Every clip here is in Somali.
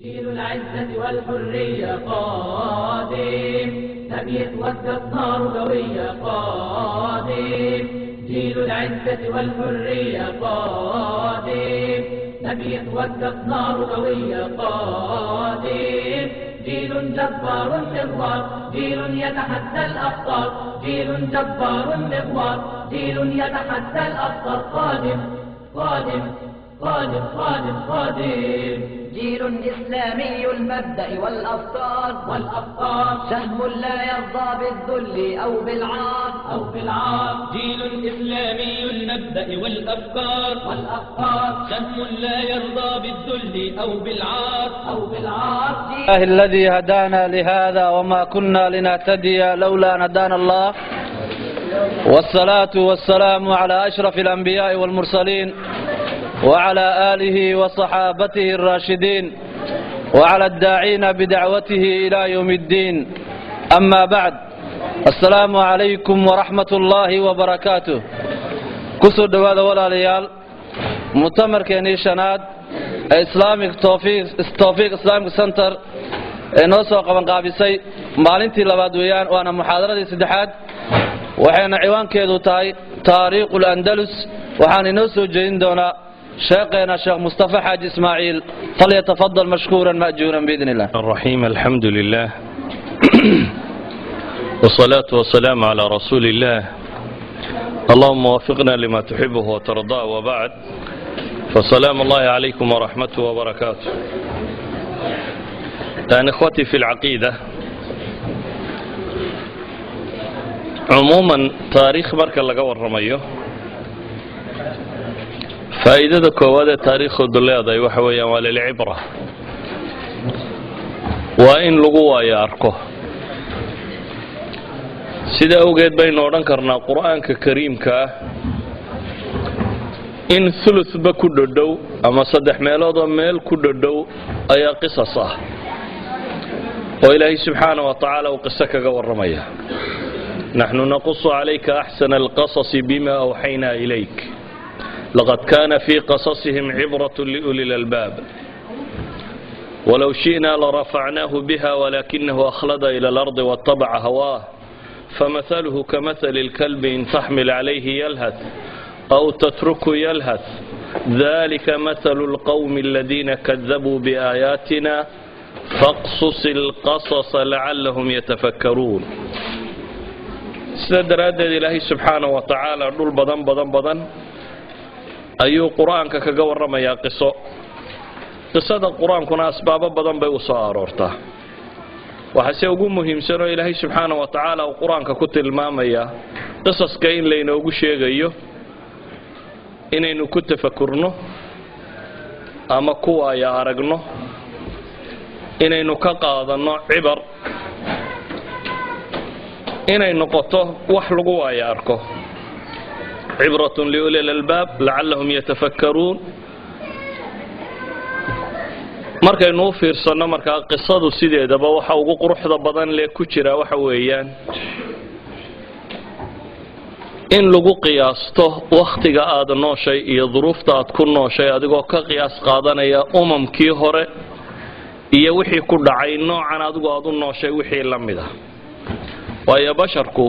جيل العزة والحرية قادم، لم يتوقف نار قوية قادم. جيل العزة والحرية قادم، لم يتوقف نار قوية قادم. جيل جبار مغوار، جيل يتحدى الأخطار. جيل جبار مغوار، جيل يتحدى الأخطار. قادم قادم قادم قادم قادم. جيل إسلامي المبدأ والأفكار سهم لا يرضى بالذل أو بالعار جيل إسلامي المبدأ والأفكار سهم لا يرضى بالذل أو بالعار الله الذي هدانا لهذا وما كنا لنهتدي لولا أن هدانا الله، والصلاة والسلام على أشرف الأنبياء والمرسلين وعلى آله وصحابته الراشدين وعلى الداعين بدعوته إلى يوم الدين. أما بعد، السلام عليكم ورحمة الله وبركاته. كسر دواد ولا ليال مؤتمر كنيشناد إسلامي توفيق إسلامي سنتر نوسو قبن قابسي مالنتي لبادويان وأنا محاضرة سدحات وحين عوان كيدو تاريخ الأندلس وحان نوسو جين دونا شيخنا الشيخ مصطفى حاج إسماعيل، فليتفضل مشكورا مأجورا بإذن الله. الرحيم. الحمد لله والصلاة والسلام على رسول الله. اللهم وفقنا لما تحبه وترضاه، وبعد، فسلام الله عليكم ورحمته وبركاته. يعني إخوتي في العقيدة، عموما تاريخ مركز لقى ورميه فائدة كوادة تاريخ الدولة وحويا وللعبرة، وإن لقوا ياركه سيدا أوجد بين ورنكرنا قرآن كريم إن ثلث بكددو أما صدح ميلاد ميل كددو أي قصصه وإلهي سبحانه وتعالى وقصك ورميه. نحن نقص عليك أحسن القصص بما أوحينا إليك، لقد كان في قصصهم عبرة لأولي الألباب، ولو شئنا لرفعناه بها ولكنه أخلد إلى الأرض واتبع هواه، فمثله كمثل الكلب إن تحمل عليه يلهث أو تتركه يلهث، ذلك مثل القوم الذين كذبوا بآياتنا فاقصص القصص لعلهم يتفكرون. سيدنا إلهي سبحانه وتعالى نقول بدن ayuu quraanka kaga waramayaa qisada quraankuna asbaabo badan bay u soo aroortaa. waxa ugu muhiimsan oo Ilaahay subhanahu wa ta'ala uu quraanka ku tilmaamaya qisaska in laynoogu sheegayo inaynu ku tafakurno ama kuwa ay aragno, inaynu ka qaadano cibar, inay noqoto wax lagu waaya arko. عبرة لأولي الألباب لعلهم يتفكرون. markaynu u fiirsano markaa qisadu sideedaba waxa ugu quruxda badan lee ku jira waxa weeyaan in lagu qiyaasto waqtiga aad nooshay iyo duruufta aad ku nooshay adigoo ka qiyaas qaadanaya umamkii hore iyo wixii ku dhacay noocan adigoo aad u nooshay wixii la mid ah. waayo basharku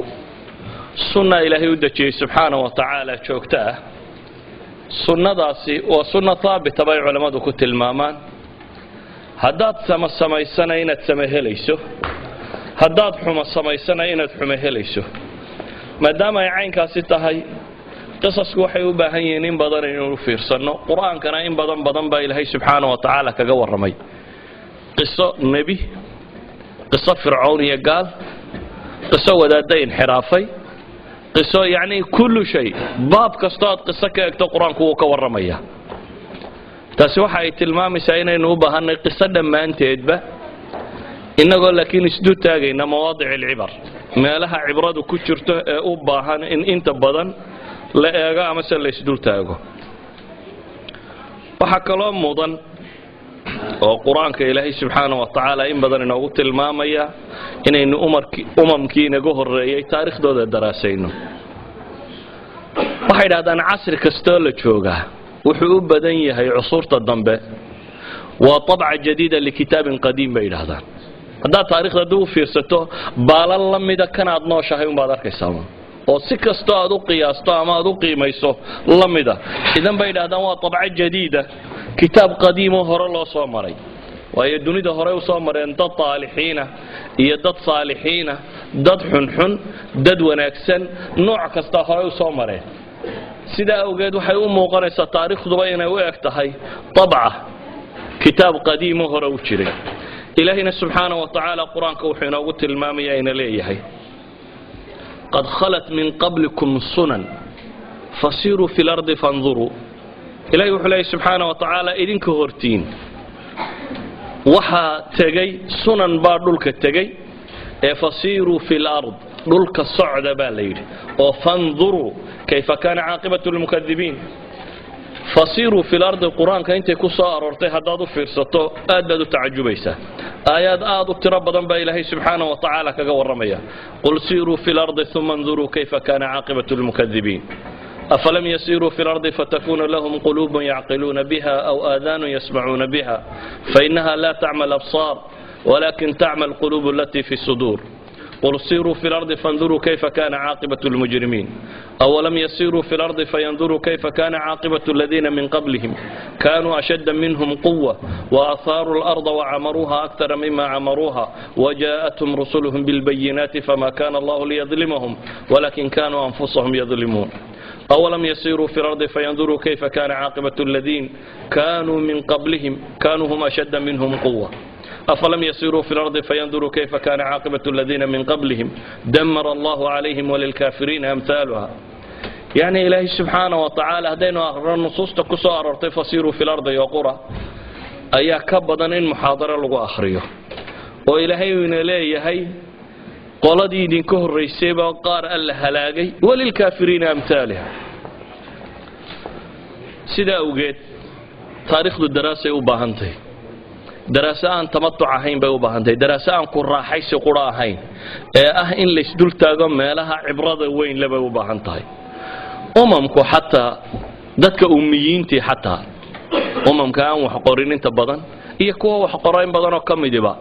sunna ilaahay u dajiyay subhanahu wa ta'ala joogta ah. sunnadaasi waa sunna taabita bay culimadu ku tilmaamaan. haddaad samaysana inaad samehelayso, haddaad xumo samaysana inaad xumo helayso. maadaama ay caynkaasi tahay, qisasku waxay u baahan yihiin in badan inuu fiirsano. quraankana in badan baa ilaahay subhanahu wa ta'ala kaga waramay qiso nabi, qiso fircoon iyo gaal, qiso wadaadda inxiraafay, قصة يعني كل شيء. باب كستاد قصة كأكتر قرآن كوا كورمية تسوحة التلمام ساينا نوبة هن قصة دم أنت يدبه إن قال لكن اسدو تاجينا مواضع العبر ما لها عبرات وكتشرت أوبا هن إن أنت بدن لا يجا مثلا اسدو تاجو وحكى لهم مضن وقرآن كإلهي سبحانه وتعالى إن بدن نقول المامية إن أمم كي نجوه الرأي تاريخ دود الدراسينه واحد هذا عصر كستول تشوجه وحب بدنيه هي عصور الضنبة وطبعة جديدة لكتاب قديم بين هذا هذا تاريخ دو فيرسته بالا لمدا كان أدنى شهي وبادر كيسامون وسكستو أدو قياستو أما أدو قيميسو لمدا إذن بين هذا طبعة جديدة كتاب قديم وهر الله صامري وهي الدنيا ده هراء وصامري أن دد طالحين هي دد صالحين دد حنحن دد ونكسن نوع كستا هراء وصامري سيدا أوجد وحيوم مقارنة تاريخ دبينا ويكتهي طبعة كتاب قديم وهراء وشري إلهنا سبحانه وتعالى قرآن كوحينا وقلت المامية إن ليه قد خلت من قبلكم سنن فسيروا في الأرض فانظروا إلهي وحلاه سبحانه وتعالى إذن كهورتين وحا تجي سنن بار دولك تجي فسيروا في الأرض دولك الصعد بالليل وفانظروا كيف كان عاقبة المكذبين فسيروا في الأرض القرآن كأنت كسار ورتها دادو فرصته أدادو تعجبيسا آيات آدو تربضا بإلهي سبحانه وتعالى كقور رميا قل سيروا في الأرض ثم انظروا كيف كان عاقبة المكذبين أفلم يسيروا في الأرض فتكون لهم قلوب يعقلون بها أو آذان يسمعون بها فإنها لا تعمى الأبصار ولكن تعمى القلوب التي في الصدور قل سيروا في الأرض فانظروا كيف كان عاقبة المجرمين أولم يسيروا في الأرض فينظروا كيف كان عاقبة الذين من قبلهم كانوا أشد منهم قوة وأثاروا الأرض وعمروها أكثر مما عمروها وجاءتهم رسلهم بالبينات فما كان الله ليظلمهم ولكن كانوا أنفسهم يظلمون أولم يسيروا في الأرض فينظروا كيف كان عاقبة الذين كانوا من قبلهم كانوا هم أشد منهم قوة أفلم يسيروا في الأرض فينظروا كيف كان عاقبة الذين من قبلهم دمر الله عليهم وللكافرين أمثالها يعني إلهي سبحانه وتعالى هدينا أخرى النصوص تكسو أررتي فسيروا في الأرض يقرأ أيها كبضا إن محاضرة لغو أخريه وإلهي وناليه هي qoladii idinka horeysay baa qaar alla halaagay walilkaafiriina amthaalha sida awgeed taariikhdu daraasay u baahantahay daraasa aan tamattu ahayn bay u baahantahay daraasa aan ku raaxaysi qura ahayn ee ah in la isdul taago meelaha cibrada weyn laba u baahantahay umamku hatta dadka ummiyiintii hatta umamka aan wax qorin inta badan iyo kuwa wax qorayn badan oo kamidiba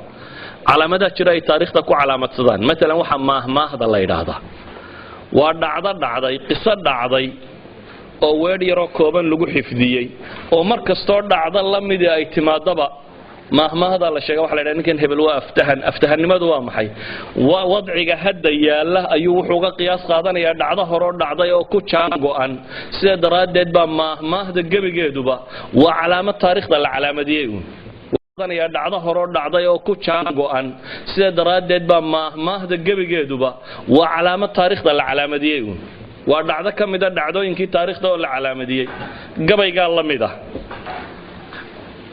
علامات جرى تاريخ تكو علامات صدان مثلا وحا ما هذا الله يراهدا ودعدا قصه دعداي oo weer yaro kooban lagu xifdiyay oo markastoo dhacda lamid ay timaadaba ma hada la sheegay waxa la yiraahdaa ninkan hebel waa aftahanimadu waa maxay wadciga hadda yaala ayuu wuxuu ga qiyaas qaadanayaa dhacdo hore dhacday oo ku jaan go'an sida daraadeed ba ma hada gabigeeduba waa calaamad taariikhda la calaamadiyay يا دعده هرو دعده oo ku jaan go'an sida daraadeed ba maahda gabigeeduba waa calaamad taariikhda la calaamadiyay waa dhacdo kamida dhacdooyinkii taariikhda oo la calaamadiyay gabayga lamida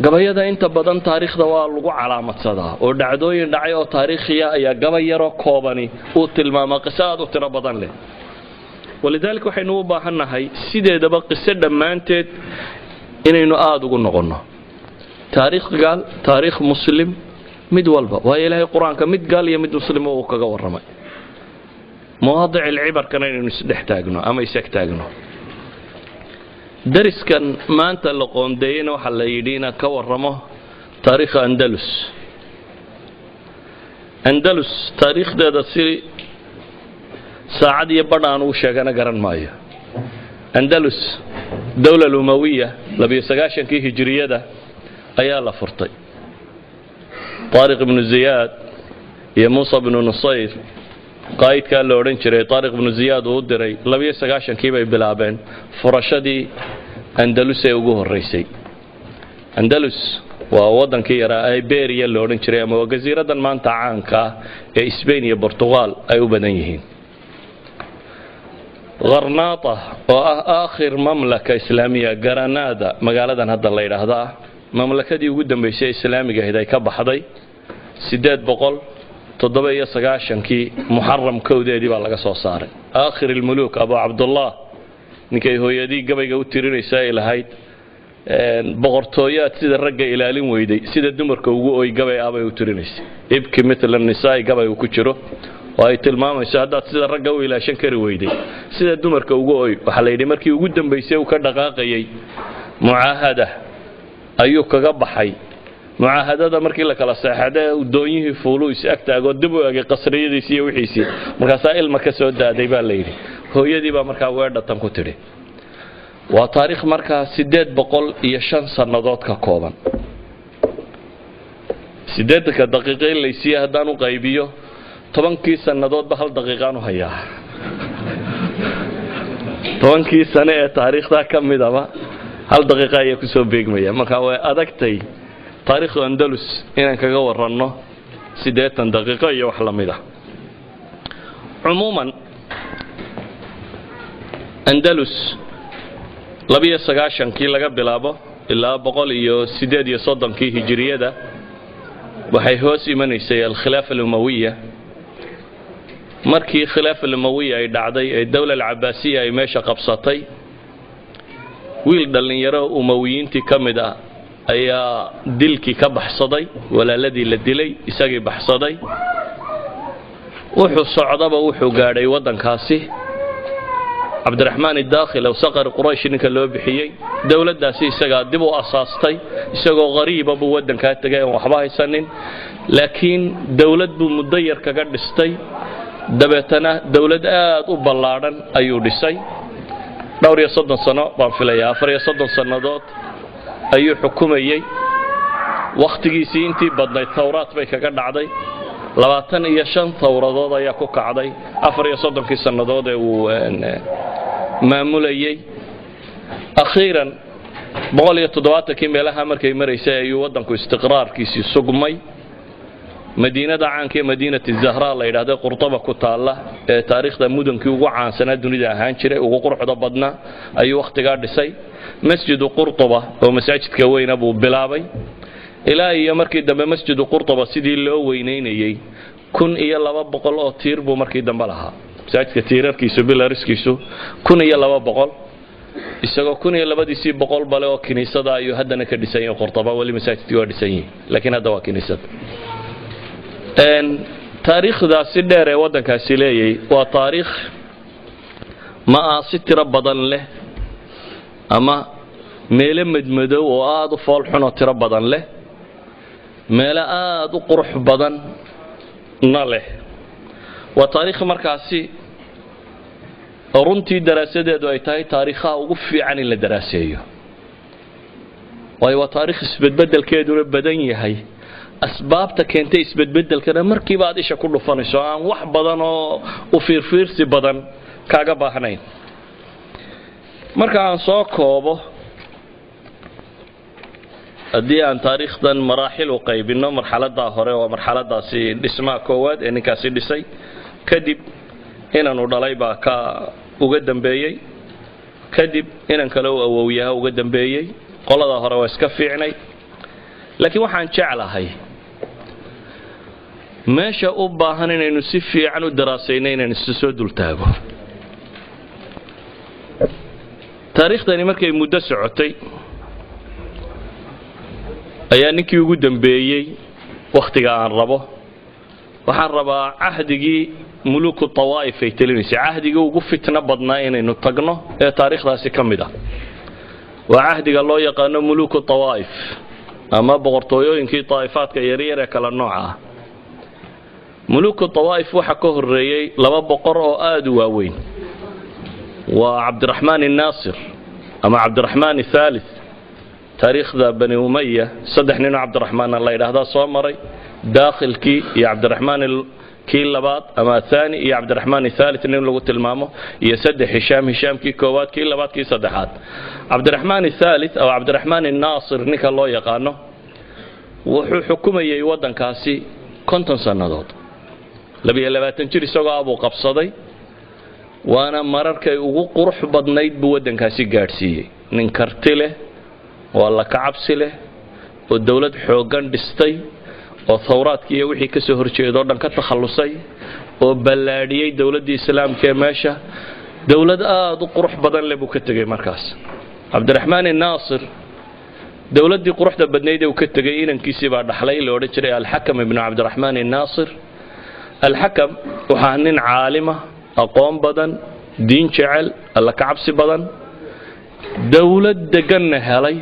gabayada inta badan taariikhda waa lagu calaamadsadaa oo dhacdooyin dhacay oo taariikhiya ayaa gabay yaro koobani uu tilmaama qisaad u tiro badan leh walidaalka waxaynu u baahanahay sideedaba qisada dhamaanteed inaynu aad ugu noqono taariikh muslim mid walba waa ilaahay quraanka mid gaal iyo mid muslim oo kaga waramay مواضع العبر كان نسدح تاغنو اما يسك تاغنو درس كان ما انت لقون دينا وحا يدينا كورمه تاريخ اندلس تاريخ ده سيري ساعد يبدان و شيغانا غران مايا اندلس دولة الأموية لبي سغاشن كي هجرية ده ayaa la furtay طارق بن زياد iyo موسى بن نصير qaydka la oran jiray طارق بن زياد oo diray 29 kii bay bilaabeen furashadii Andalus ee ugu horeysay Andalus waa wadankii yara Iberia la oran jiray ama jasiiradan maanta caanka ee Spain iyo Portugal ay u badan yihiin Granada oo aakhir mamlaka islaamiya Granada magaaladan hadda la yiraahdaa mamlakadii ugu dambeysay islaamiga ahayd ay ka baxday 897 muharram kowdeedii baa laga soo saaray aakhir al-muluk Abu Abdullah ninkay hooyadii gabayga u tirinaysaa ilahayd boqortooyaad sida ragga ilaalin weyday sida dumarka ugu ooy gabay abay u tirinaysay ibki mithla nisaa gabay ku jiro oo ay tilmaamayso hadda sida ragga u ilaashan kari weyday sida dumarka ugu ooy waxa la yidhi markii ugu dambeysay uu ka dhaqaaqayay muahada ayuu kaga baxay mucaahadada markii la kala seexday doonyihii fuulu is agtaago dib u eegay qasriyadiisa iyo wixiisii markaasaa ilma ka soo daaday baa la yidhi hooyadii baa markaa weedhatan ku tidhi waa taariikh markaa 805 sannadood ka kooban 8 daqiiqo in laysiiya haddaan u qaybiyo 10kii sannadoodba hal daqiiqaan u hayaa 10kii sane ee taariikhda ka midaba hal daqiiqa ayaa ku soo beegmaya marka way adagtay taariikhda Andalus inaan kaga waranno 8 daqiiqo iyo wax la mid ah umuman Andalus 29kii laga bilaabo ilaa 138kii hijriyada waxay hoos imanaysay al-khilaafa al-umawiyya markii khilaafa al-umawiyya ay dhacday ee dawladda al-Abbaasiyya ay meesha qabsatay wiil dhalinyaro umawiyiintii kamid ah ayaa dilkii ka baxsaday walaaladii la dilay isagii baxsaday wuxuu socdaba wuxuu gaadhay wadankaasi Abdurrahman al-Dakhil oo saqar Quraysh ninka loo bixiyay dawladdaasi isaga dib u asaastay isagoo qariib ah buu wadanka tagay oo waxba haysanin laakiin dawlad buu muddo yar kaga dhistay dabeetana dawlad aad u ballaaran ayuu dhisay dhowr iyo 30 sano baan filayaa 34 sannadood ayuu xukumayay waqtigiisii intii badnayd tawraat bay kaga dhacday 25 tawradood ayaa ku kacday 34 sannadood ee uu maamulayay akhiran 170 meelaha markay mareysay ayuu wadanku istiqraarkiisii sugmay madiinada caanka ee madiinada Zahra la yiraahdo Qurtuba ku taala ee taariikhda mudankii ugu caansanaa dunida ahaan jiray ugu quruxda badnaa ayuu waqtiga dhisay masjid Qurtuba oo masaajidka weyn buu bilaabay ilaa iyo markii dambe masjid Qurtuba sidii loo weyneynayay 1200 oo tiir buu markii dambe lahaa masaajidka tiirarkiisu bilariskiisu 1200 isagoo 1200 bale oo kiniisada ayuu haddana ka dhisay Qurtuba wali masaajidkii waa dhisay laakiin hadda waa kiniisad taariikhdaasi dheer ee wadankaasi leeyay waa taariikh maasi tiro badan leh ama meelo madmadow oo aad u fool xun oo tiro badan leh meelo aad u qurux badan na leh waa taariikh markaasi runtii daraasadeedu ay tahay taariikhaha ugu fiican in la daraaseeyo waa taariikh isbedbedelkeedu badan yahay asbaabta keentay isbedbedelkana markii baad isha ku dhufanayso aan wax badan oo u fiirfiirsi badan kaaga baahnayn marka aan soo koobo haddii aan taariikhdan maraaxil u qaybino marxaladda hore waa marxaladaasi dhismaha koowaad ee ninkaasi dhisay kadib inaanu dhalay baa ka uga dambeeyay kadib inan kale oo awowyaha uga dambeeyay qolada hore waa iska fiicnay laakiin waxaan jeclahay meesha u baahan inaynu si fiican u daraasayno inaynu soo dultaago taariikhdani markay muddo socotay ayaa ninkii ugu dambeeyay waqtiga aan rabo waxaan rabaa ahdigii muluku tawaif ay talinaysay ahdigii ugu fitna badnaa inaynu tagno ee taariikhdaasi kamid ah waa ahdiga loo yaqaan muluku tawaif ama boqortooyooyinkii taifaadka yaryar ee kala nooca ah muluku tawaif waxa ka horeeyay laba boqor oo aad u waaweyn waa Abdurrahman al-Nasir ama Abdurrahman al-Thalith taariikhda bani umayya saddex nin Abdurrahman la yiraahdo soo maray daakhilkii iyo Abdurrahman kii labaad ama thani iyo Abdurrahman al-Thalith nin lagu tilmaamo iyo saddex Hisham kii koowaad kii labaad kii saddexaad Abdurrahman al-Thalith oo Abdurrahman al-Nasir ninka loo yaqaano wuxuu xukumayay wadankaasi 50 sanadood 22 jir isagoo abu qabsaday waana mararkay ugu qurux badnayd buu wadankaasi gaarsiiyay nin karti leh oo la kacabsi leh oo dawlad xoogan dhistay oo thawraadkii iyo wixii ka soo horjeedo dhan ka takhalusay oo ballaadhiyay dawladda islaamka ee meesha dawlad aad u qurux badan leh buu ka tagay markaas Abdurrahman al-Nasir dawladdii quruxda badnayd ee uu ka tagay inankiisii baa dhaxlay loo oran jiray al-Hakam ibn Abdurrahman al-Nasir al-Hakam waxa nin caalima aqoon badan diin jecel alla ka cabsi badan dawlad degan helay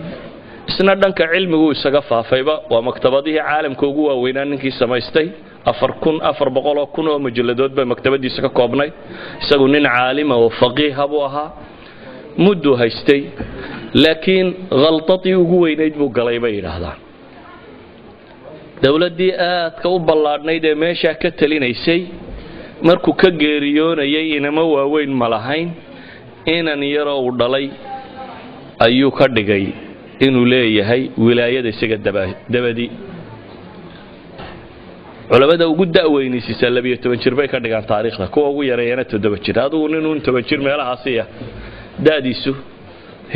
isna dhanka cilmigu isaga faafayba waa maktabadihii caalamka ugu waaweynaa ninkii samaystay 400,000 oo majalladood bay maktabadiisa ka koobnay isagu nin caalima oo faqiih buu ahaa muddo haystay laakiin qaltadii ugu weynayd buu galay bay yiraahdaan dawladii aadka u ballaadhnayd ee meesha ka talinaysay markuu ka geeriyoonayay inama waaweyn ma lahayn inan yaro uu dhalay ayuu ka dhigay inuu leeyahay wilaayada isaga dabadi culimada ugu da'weynaysiisa 12 jir bay ka dhigaan taariikhda kuwa ugu yareeyana 7 jir adigu nin 7 jir meelahaasiya daadiisu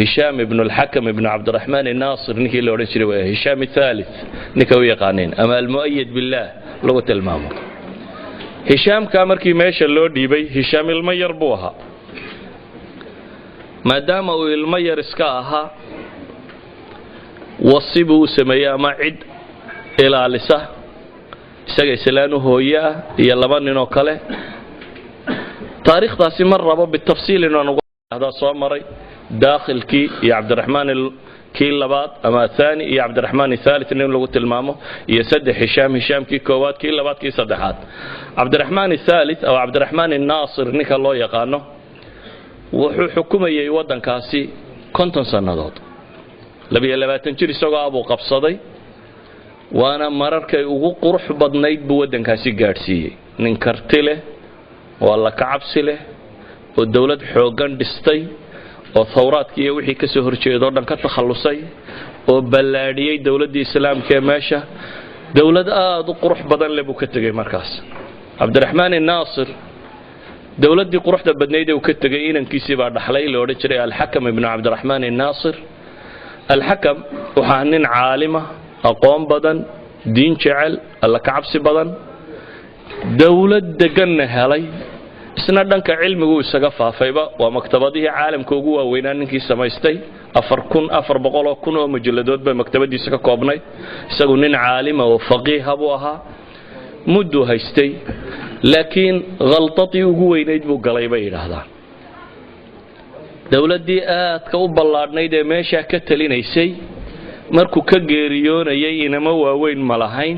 هشام ابن الحكم ابن عبد الرحمن الناصر نكي لو رجل هشام الثالث نكوي قانين أما المؤيد بالله لغة المامور هشام كامركي ماشى اللو ديبي هشام المير بوها ما دام المير اسكاها وصبه سميا معد إلى لسه سجى سلانه هويا يلا من نوكله تاريخ داسي مرة بالتفصيل إنه هذا صامري داخل كي يا عبد الرحمن كي لبات أما الثاني يا عبد الرحمن الثالث إنه لغة المامو يسد هشام كي كوات كي لبات كي صدحات عبد الرحمن الثالث أو عبد الرحمن الناصر نك الله يقانه وحكومة يودن كاسي كنتم سنادات لبات تنشري سوق أبو قبصدي وأنا مرر كي قرح بدنيد بودن كاسي جارسي ننكرتله والله كعبسله والدولة حوجان دستي oo thawraadkii wixii ka soo horjeedo dhan ka takhalusay oo ballaadhiyay dawladda islaamka ee meesha dawlad aad u qurux badan leh buu ka tagay markaas Abdurrahman an-Nasir dawladdii quruxda badneyd uu ka tagay inankiisii baa dhaxlay loo oran jiray al-Hakam ibn Abdurrahman an-Nasir al-Hakam waxa nin caalima aqoon badan diin jecel alla ka cabsi badan dawlad degan helay isna dhanka cilmigu isaga faafayba waa maktabadihii caalamka ugu waaweynaa ninkii samaystay 400,000 oo majalladood bay maktabadiisa ka koobnay isagu nin caalima oo faqiih buu ahaa muddo haystay laakiin qaltadii ugu weynayd buu galay bay yiraahdaan dawladii aadka u ballaadhnayd ee meesha ka talinaysay markuu ka geeriyoonayay inama waaweyn ma lahayn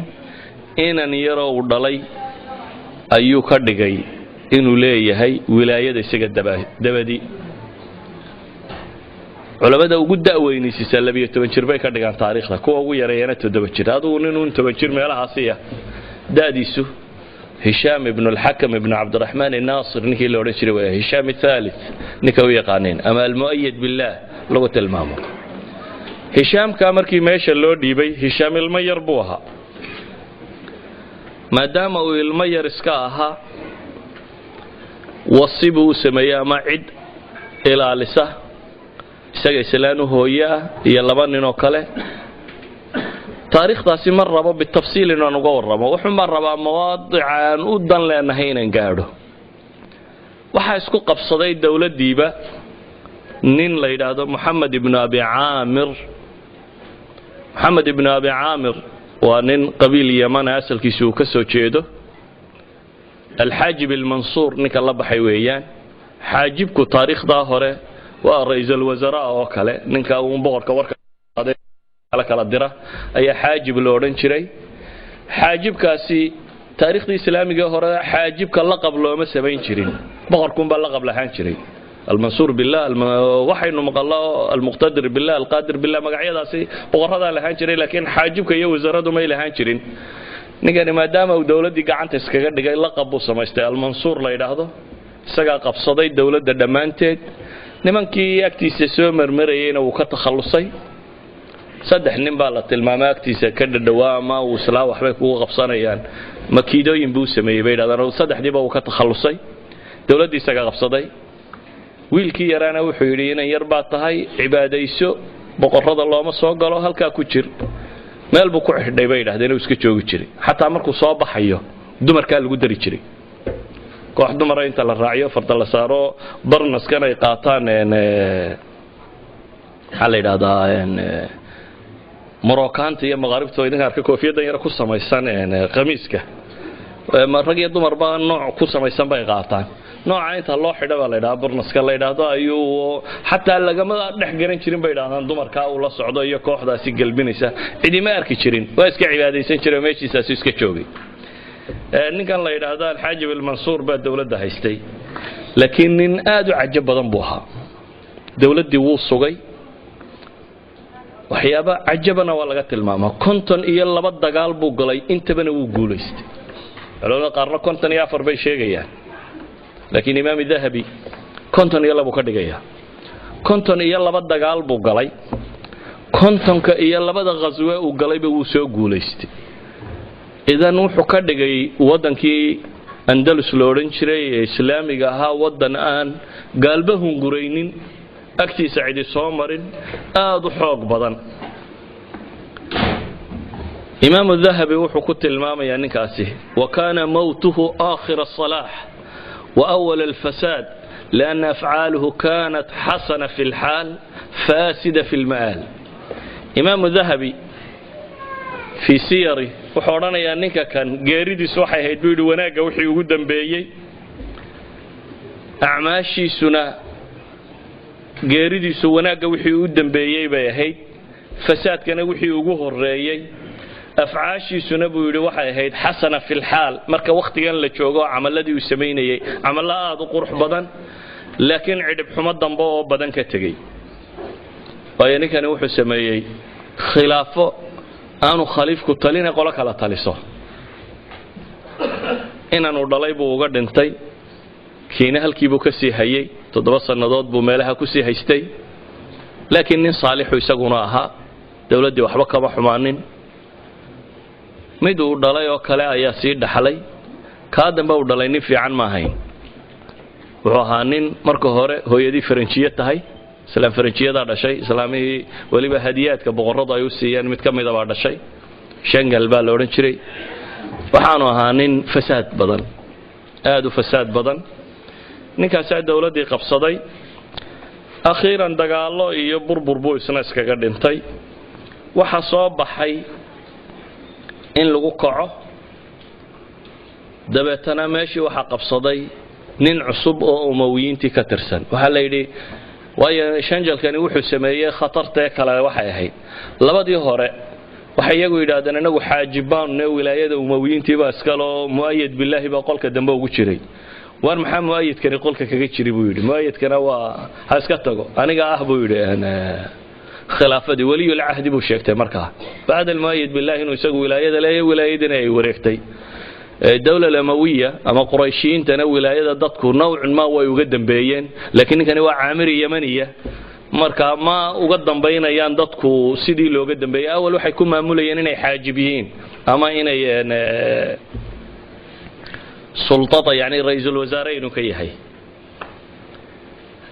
inan yaro uu dhalay ayuu ka dhigay inuu leeyahay wilaayada isaga dabadi culimada ugu da'weynaysiisa 12 jir bay ka dhigaan taariikhda kuwa ugu yareeyana 7 jir adigu nin 7 jir meelahaasiya daadiisu هشام ابن الحكم ابن عبد الرحمن الناصر نكي لو رجل هشام الثالث نكوي قانين أما المؤيد بالله لغة المامور هشام كامركي ماشى اللو ديبي هشام المير بوها ما دام المير اسكاها وصبه سميا معد إلى لسه سجى سلانه هويا يلا من نوكله تاريخ داسي مرة بالتفصيل إنه نقول ربا وحمر ربا مواضع ودن لأن هينا نقاله وحاسكو قبصدي الدولة ديبا نين ليلاد محمد بن أبي عامر ونين قبيل يمن أسل كيسو كسو تشيدو الحاجب المنصور نك الله بحيويان حاجبكو تاريخ ظاهره ورئيس الوزراء وكله نك أون بورك ورك على كلا درة أي حاجب لورن شري حاجب كاسي تاريخ الإسلامي جهرة حاجب كاللقب لو ما سبعين شرين بقركم باللقب لحان شري المنصور بالله وحي إنه مقالله المقتدر بالله القادر بالله مقعيد أسي بقر هذا لحان شري لكن حاجب كي وزراء ما لحان شرين نجاني ما دام الدولة دي قاعدة تسكجر دي لقب بوسماستي المنصور لا يراهده سجى قبصدي الدولة دمانتك نمانكي أكتيس سومر مريين وكتخلصي صدح نبالة الماماكتيس كد الدوامة وسلا وحبك وقبصانيان مكيدوين بوسمي بيد هذا صدح دي بقى وكتخلصي دولة دي سجى قبصدي ويلكي يرانا وحيرين يربطها عباديسو بقرض الله ما صقله هل كاكوتشر meel buu ku xidhay bay yiraahdeen uu iska joogi jiray xataa markuu soo baxayo dumarka lagu dari jiray koox dumar inta la raaciyo farda la saaro barnaskan ay qaataan hal yiraahdaa Marookaanta iyo Maghribta idin arka koofiyadan yar ku samaysan qamiiska ma rag iyo dumar baa nooc ku samaysan bay qaataan nooca inta loo xidha baa la yidhaha burnaska la yidhaahdo ayuu xataa lagama dhex garan jirin bay yidhahdaan dumarkaa uu la socdo iyo kooxdaasi galbinaysa cidima arki jirin waa iska cibaadaysan jiray meeshiisaasi iska joogay ninkan la yidhaahdo alxaajib almansuur baa dowladda haystay laakiin nin aad u cajo badan buu ahaa dowladdii wuu sugay waxyaaba cajabana waa laga tilmaamaa 52 dagaal buu galay intabana wuu guulaystay culimada qaarna 54 bay sheegayaan laakiin imaam dahabi 52 buu ka dhigayaa 52 dagaal buu galay 52 ghazwa uu galayba wuu soo guulaystay idan wuxuu ka dhigay wadankii andalus loo oran jiray ee islaamiga ahaa wadan aan gaalba hunguraynin agtiisa cidi soo marin aad u xoog badan imaam dahabi wuxuu ku tilmaamayaa ninkaasi wa kana mawtuhu aakhir as-salah wa awwal al-fasad لأن أفعاله كانت حسنة في الحال فاسدة في المآل إمام الذهبي في سيره وحورنا يا نيكا كان جاريدي سوحي هيدويد وناقة وحي وقدم بيي أعماشي سنة جاريدي سو وناقة وحي وقدم بيي بيهيد فساد كان وحي وقوه الرأيي أفعاشي سنة بيقول وحي هيد حسنة في الحال مركا وقت كان لتشوقه عمل الذي يسميني عمل لا هذا قرح بدن لكن عدب حمد ضنبه بدن كتجي ويعني كان وحي سميي خلافه aanu khaliifku talina qolo kala taliso inaanu dhalay buu uga dhintay kiina halkii buu ka sii hayay 7 sanadood buu meelaha ku sii haystay laakiin nin saalix isaguna ahaa dawladii waxba kama xumaanin mid uu dhalay oo kale ayaa sii dhaxlay ka dambe uu dhalay nin fiican ma ahayn wuxuu ahaa nin marka hore hooyadii Faranjiye tahay سلام فرنسية هذا شيء سلامي ولي بهديات كبقرض أيوسيان متكمل هذا شيء شنقل بالورنشري وحانوا هانين فساد بدن آدو فساد بدن نكاسات دولتي قبصدي أخيرا دقا الله يبربر بوي سناس كقدنتي وحصاب بحي إن لغو قعو دبتنا ماشي وحا قبصدي نين عصب أو أمويين تي كترسن وحالا يدي waayo shanjalkani wuxuu sameeyay khatarta kale waxay ahayd labadii hore waxay iyagu yiraahdeen anagu xaajibaan wilaayada umawiyiintii baa iskalo muayyad billahi ba qolka dambe ugu jiray war maxaa muayyadkani qolka kaga jiray buu yiri muayyadkana waa ha iska tago aniga ah buu yiri ana khilaafadii waliyul ahdi buu sheegtay markaa baad muayyad billahi inuu isagu wilaayada leeyahay wilaayadana ay wareegtay الدولة الأموية أما قريشيين تنوي لا يددكو نوع ما ويقدم بيين لكن كان هو عامري يمنية مركا ما وقدم بين يان ددكو سيدي لو قدم بي أول واحد يكون معمول يعني حاجبين أما هنا سلطة يعني رئيس الوزراء وكيهي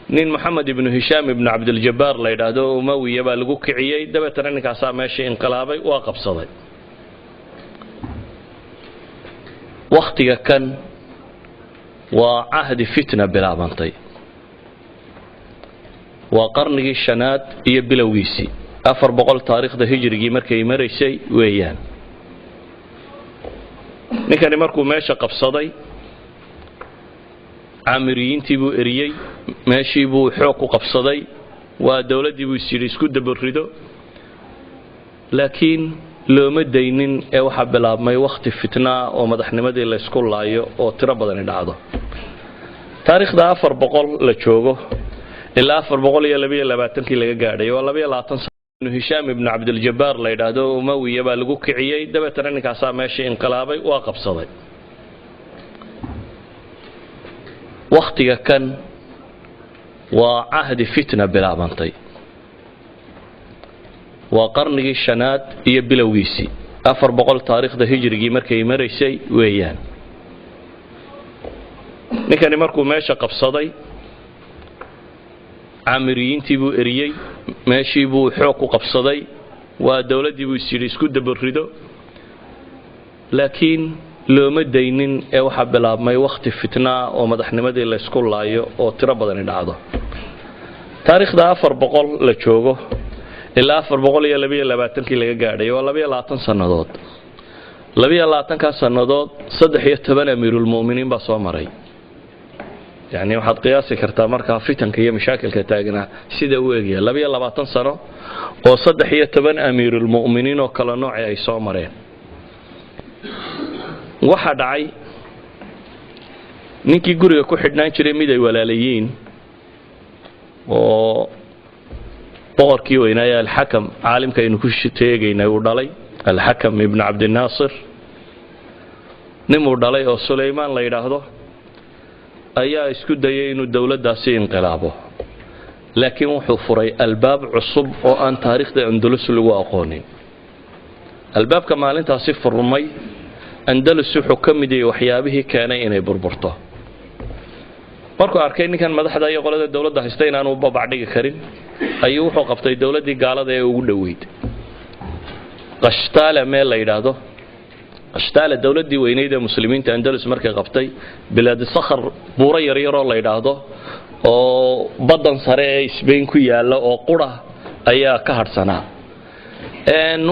نين محمد بن هشام بن عبد الجبار لا يدادو أموي يبقى لقوك عيي دبتنا إنك عصا ماشي انقلابي واقب صدي وقتها كان وعهد فتنة بلا منطي وقرني الشناد يبلويسي أفر بقول تاريخ ده هجري مركي مريسي ويان نكاني مركو ماشي قبصدي عامريين تيبو إريي ماشي بو حوكو قبصدي ودولة دي بو سيريسكو دبردو لكن لو مدينين او حبلا ما وقت فتنه او مدحنمدي لا اسكو لايو او تiro badan dhacdo taariikhda 400 la joogo ilaa 422 laga gaadhay oo 22 sano Hisham ibn Abd al-Jabbar la yiraahdo Umayya baa lagu kiciyay dabeetana ninkaas meeshii inqilaabay waa qabsaday waqtiga kan waa ahdi fitna bilaabantay وقرني الشناد يبلويسي أفر بقول تاريخ ده هجري مركي مريسي ويان نكاني مركو ماشي قبصدي عامريين تيبو إريي ماشي بو حوكو قبصدي ودولة دي بو سيريسكو دبردو لكن لو مدينين او حبلا ما وقت فتنة ومدحنمدي لا اسكو لايو او تiro badan dhacdo taariikhda 400 la joogo ilaa 422 laga gaadhay oo 22 sanadood 22 ka sanadood 13 amiirul muuminiin baa soo maray يعني waxaad qiyaasi kartaa markaa fitanka iyo mashaakilka taagna sida uu eegaya 22 sano oo 13 amiirul mu'miniin oo kala nooc ay soo mareen waxa dhacay ninkii guriga ku xidhnaan jiray mid ay walaalayiin oo boqorkii weynaa al-Hakam caalimka inuu ku sheegaynay uu dhalay al-Hakam ibn Abd al-Nasir nimuu dhalay oo Sulaymaan la yiraahdo ayaa isku dayay inuu dawladdaasi inqilaabo laakiin wuxuu furay albaab cusub oo aan taariikhda Andalus lagu aqoonin albaabka maalintaasi furmay Andalus wuxuu ka mid yahay waxyaabihii keenay inay burburto markuu arkay ninkan madaxda iyo qolada dawladda haystay inaanu babac dhigi karin ayuu wuxuu qabtay dawladdii gaalada ee ugu dhaweyd Qashtaala meel la yiraahdo Qashtaala dawladdii weyneyd ee muslimiinta Andalus markay qabtay bilaad sakhar buura yar yar oo la yiraahdo oo badan sare ee Spain ku yaala oo qura ayaa ka harsanaa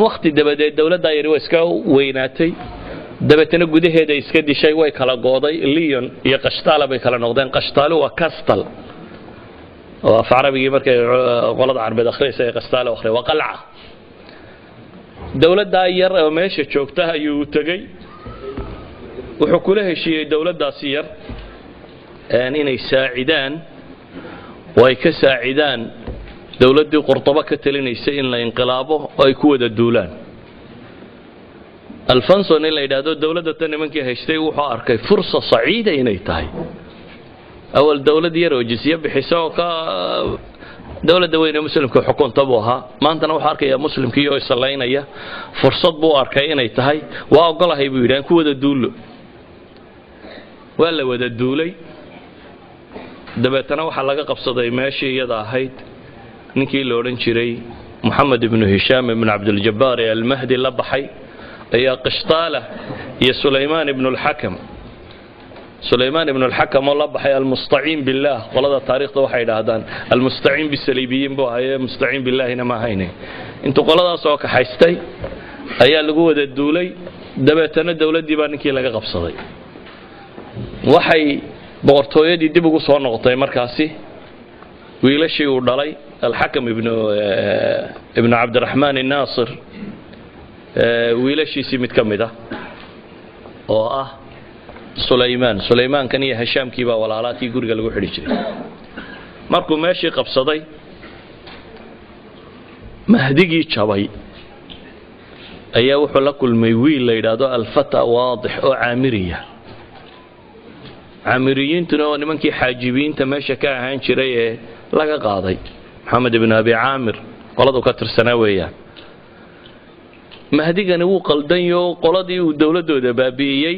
waqti dabadeed dawladda yar way iska weynaatay dabeetana gudaheeda iska dishay way kala gooday Lyon iyo Qashtaala bay kala noqdeen Qashtaalo waa castle oo af Carabiga markay qolada Carbeed akhriisay Qashtaalo akhri waa qalca dawladda yar oo meesha joogta ayuu tagay wuxuu kula heshiiyay dawladdaasi yar inay saacidaan way ka saacidaan dawladdii Qurtuba ka talinaysay in la inqilaabo ay ku wada duulaan Alfonso in la yiraahdo dawladda tan nimankii haystay wuxuu arkay fursad saciida inay tahay awal dawlad yar oo jisiya bixiso ka dawladda weyn ee muslimka xukunta buu ahaa maantana waxa arkaya muslimkii oo islaynaya fursad buu arkay inay tahay waa ogolahay buu yiraan ku wada duulo wala wada duulay dabeetana waxa laga qabsaday meeshii iyada ahayd ninkii la oran jiray Muhammad ibn Hisham ibn Abd al-Jabbar al-Mahdi la baxay ayaa Qashtaala iyo Sulaymaan ibn al-Hakam سليمان بن الحكم الله بحي المستعين بالله والله تاريخ waxay yiraahdaan المستعين بالسليبيين buu ahaa مستعين بالله ma hayne inta qoladaas oo ka haystay ayaa lagu wada duulay dabeetana dawladii baa ninkii laga qabsaday waxay boqortooyadii dib ugu soo noqotay markaasi wiilashii uu dhalay الحكم ابن عبد الرحمن الناصر wiilashiisii mid kamida oo ah سليمان كان هشام كيبا walaalaatii guriga lagu xidhi jiray markuu meeshii qabsaday mahdigii jabay ayaa wuxuu la kulmay wiil la yiraahdo al-Fata Waadix oo Aamiriyiintuna oo nimankii xaajibiinta meesha ka ahaan jiray ee laga qaaday Muhammad ibn Abi Aamir qoladu ka tirsanaa weeyaan mahdigani wuu qaldanyo qoladii uu dawladooda baabiyay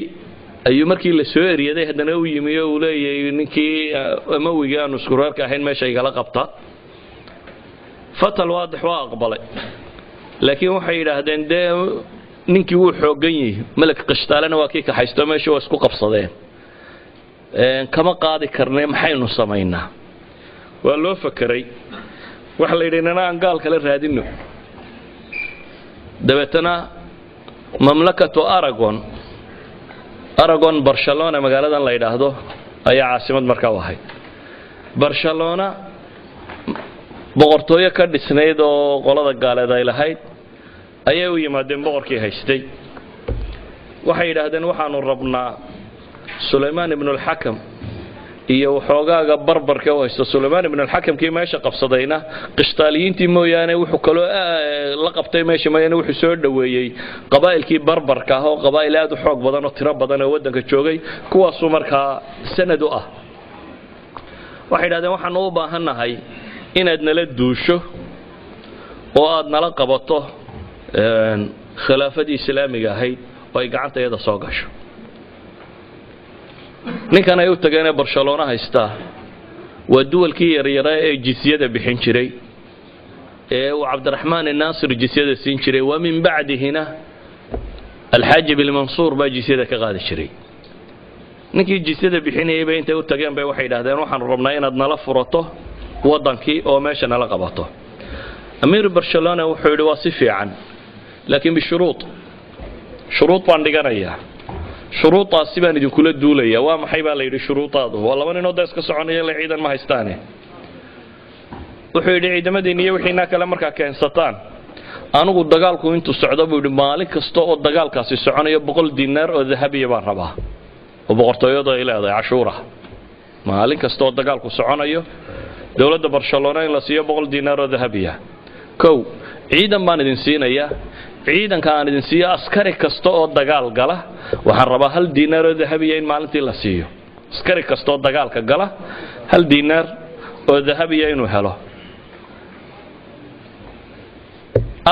ayuu markii la soo eriyaday hadana uu yimiyo uu leeyahay ninkii amawiga aanu iskureerka ahayn meesha igala qabta fatal waadix waa aqbalay laakiin waxay yiraahdeen ninkii uu xoogan yahay malak Qashtaalana waa kii ka haysto meesha waa isku qabsadeen kama qaadi karnay maxaynu sameeynaa waa loo fakiray waxa la yiraahdaa aan gaal kala raadino dabeetana mamlakatu Aragon Barcelona magaaladan la yiraahdo ayaa caasimad markaa wahay Barcelona boqortooyo ka dhisnayd oo qolada gaaleed ay lahayd ayay u yimaadeen boqorkii haystay waxay yiraahdeen waxaanu rabnaa Sulaymaan ibn al-Hakam iyo waxoogaga barbarka oo haysta Sulaymaan ibn al-Hakam kii meesha qabsadayna qishtaaliyiintii mooyaane wuxuu kale la qabtay meesha mooyaane wuxuu soo dhaweeyay qabaa'ilkii barbarka ah oo qabaa'il aad u xoog badan oo tiro badan oo wadanka joogay kuwaas markaa sanad u ah waxay yiraahdeen waxaan u baahanahay inaad nala duusho oo aad nala qabato khilaafadii islaamiga ahayd oo ay gacantayada soo gasho ninkan ay u tageen Barcelona haysta waa duwalkii yaryara ee jizyada bixin jiray ee uu Abdurrahman an-Nasir jizyada siin jiray wa min ba'dihina al-Hajib al-Mansur baa jizyada ka qaadi jiray ninkii jizyada bixinayay bay intay u tageen bay waxay yiraahdeen waxaan rabnaa inaad nala furato wadankii oo meesha nala qabato Amir Barcelona wuxuu yiri waa si fiican laakiin bi shuruud baan dhiganayaa shuruudaasi baan idin kula duulaya waa maxay baa la yiri shuruudaadu waa laba ninoo daas ka soconaya la ciidan ma haystaane wuxuu yiri ciidamadiina iyo wixiina kale marka keensataan anigu dagaalku intuu socdo buu yiri maalin kasta oo dagaalkaasi soconayo 100 dinar oo dahabiya baan rabaa oo boqortooyada ay leedahay cashuura maalin kasta oo dagaalku soconayo dawladda Barcelona in la siiyo 100 dinar oo dahabiya kow ciidan baan idin siinaya ciidanka aan idin siiyo askari kasta oo dagaal gala waxaan rabaa 1 dinar oo dahabiya in maalintii la siiyo askari kasta oo dagaalka gala 1 dinar oo dahabiya inuu helo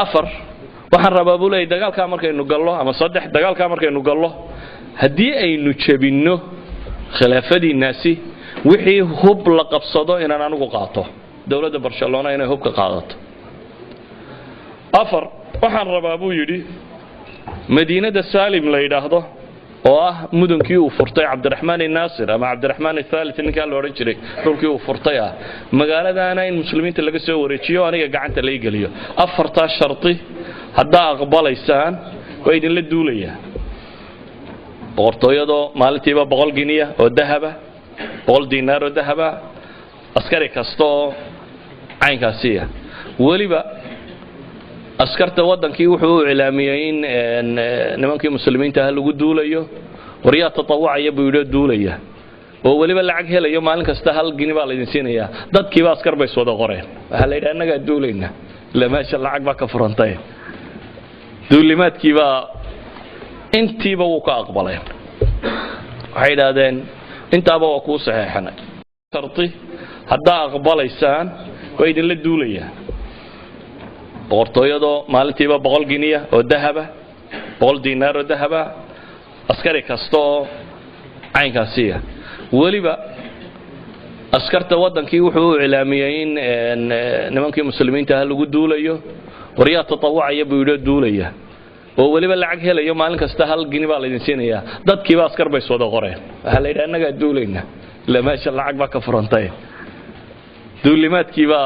afar waxaan rabaa bulay dagaalka markaynu gallo ama saddex dagaalka markaynu gallo hadii aynu jabinno khilaafadiinaasi wixii hub la qabsado inaan anigu qaato dawladda Barcelona inay hub ka qaadato afar waxaan rabaa buu yiri madiinada Salim la yiraahdo oo ah mudankii uu furtay Cabdiraxmaan Naasir ama Cabdiraxmaan Thalith ninka la oran jiray dhulkii uu furtay magaaladaana in muslimiinta laga soo wareejiyo aniga gacanta la igaliyo afarta sharti hadaa aqbalaysaan way idin la duulaya boqortooyada maalintiiba 100 giniya oo dahaba 100 dinar oo dahaba askari kasto caynkaasi waliba askarta wadankii wuxuu cilaamiyay in nimankii muslimiinta ah lagu duulayo wariya tatawucaya buu yiri duulaya oo waliba lacag helayo maalin kasta 1 gini baa la idin siinaya dadkiiba askar bay soo qoreen waxa la yiraahdaa anaga duulayna la meesha lacag baa ka furantay duulimaadkiiba intiiba uu ka aqbalay waxay yiraahdeen intaaba waa ku saxeexnay sharti hadaa aqbalaysaan way idin la duulaya boqortooyada maalintiiba 100 giniya oo dahaba 100 dinar oo dahaba askari kasto caynkaasi waliba askarta wadankii wuxuu cilaamiyay in nimankii muslimiinta ah lagu duulayo wariya tatawucaya buu yiri duulaya oo waliba lacag helayo maalin kasta 1 gini baa la idin siinaya dadkiiba askar bay soo qoreen waxa la yiraahdaa anaga duulayna la meesha lacag baa ka furantay duulimaadkiiba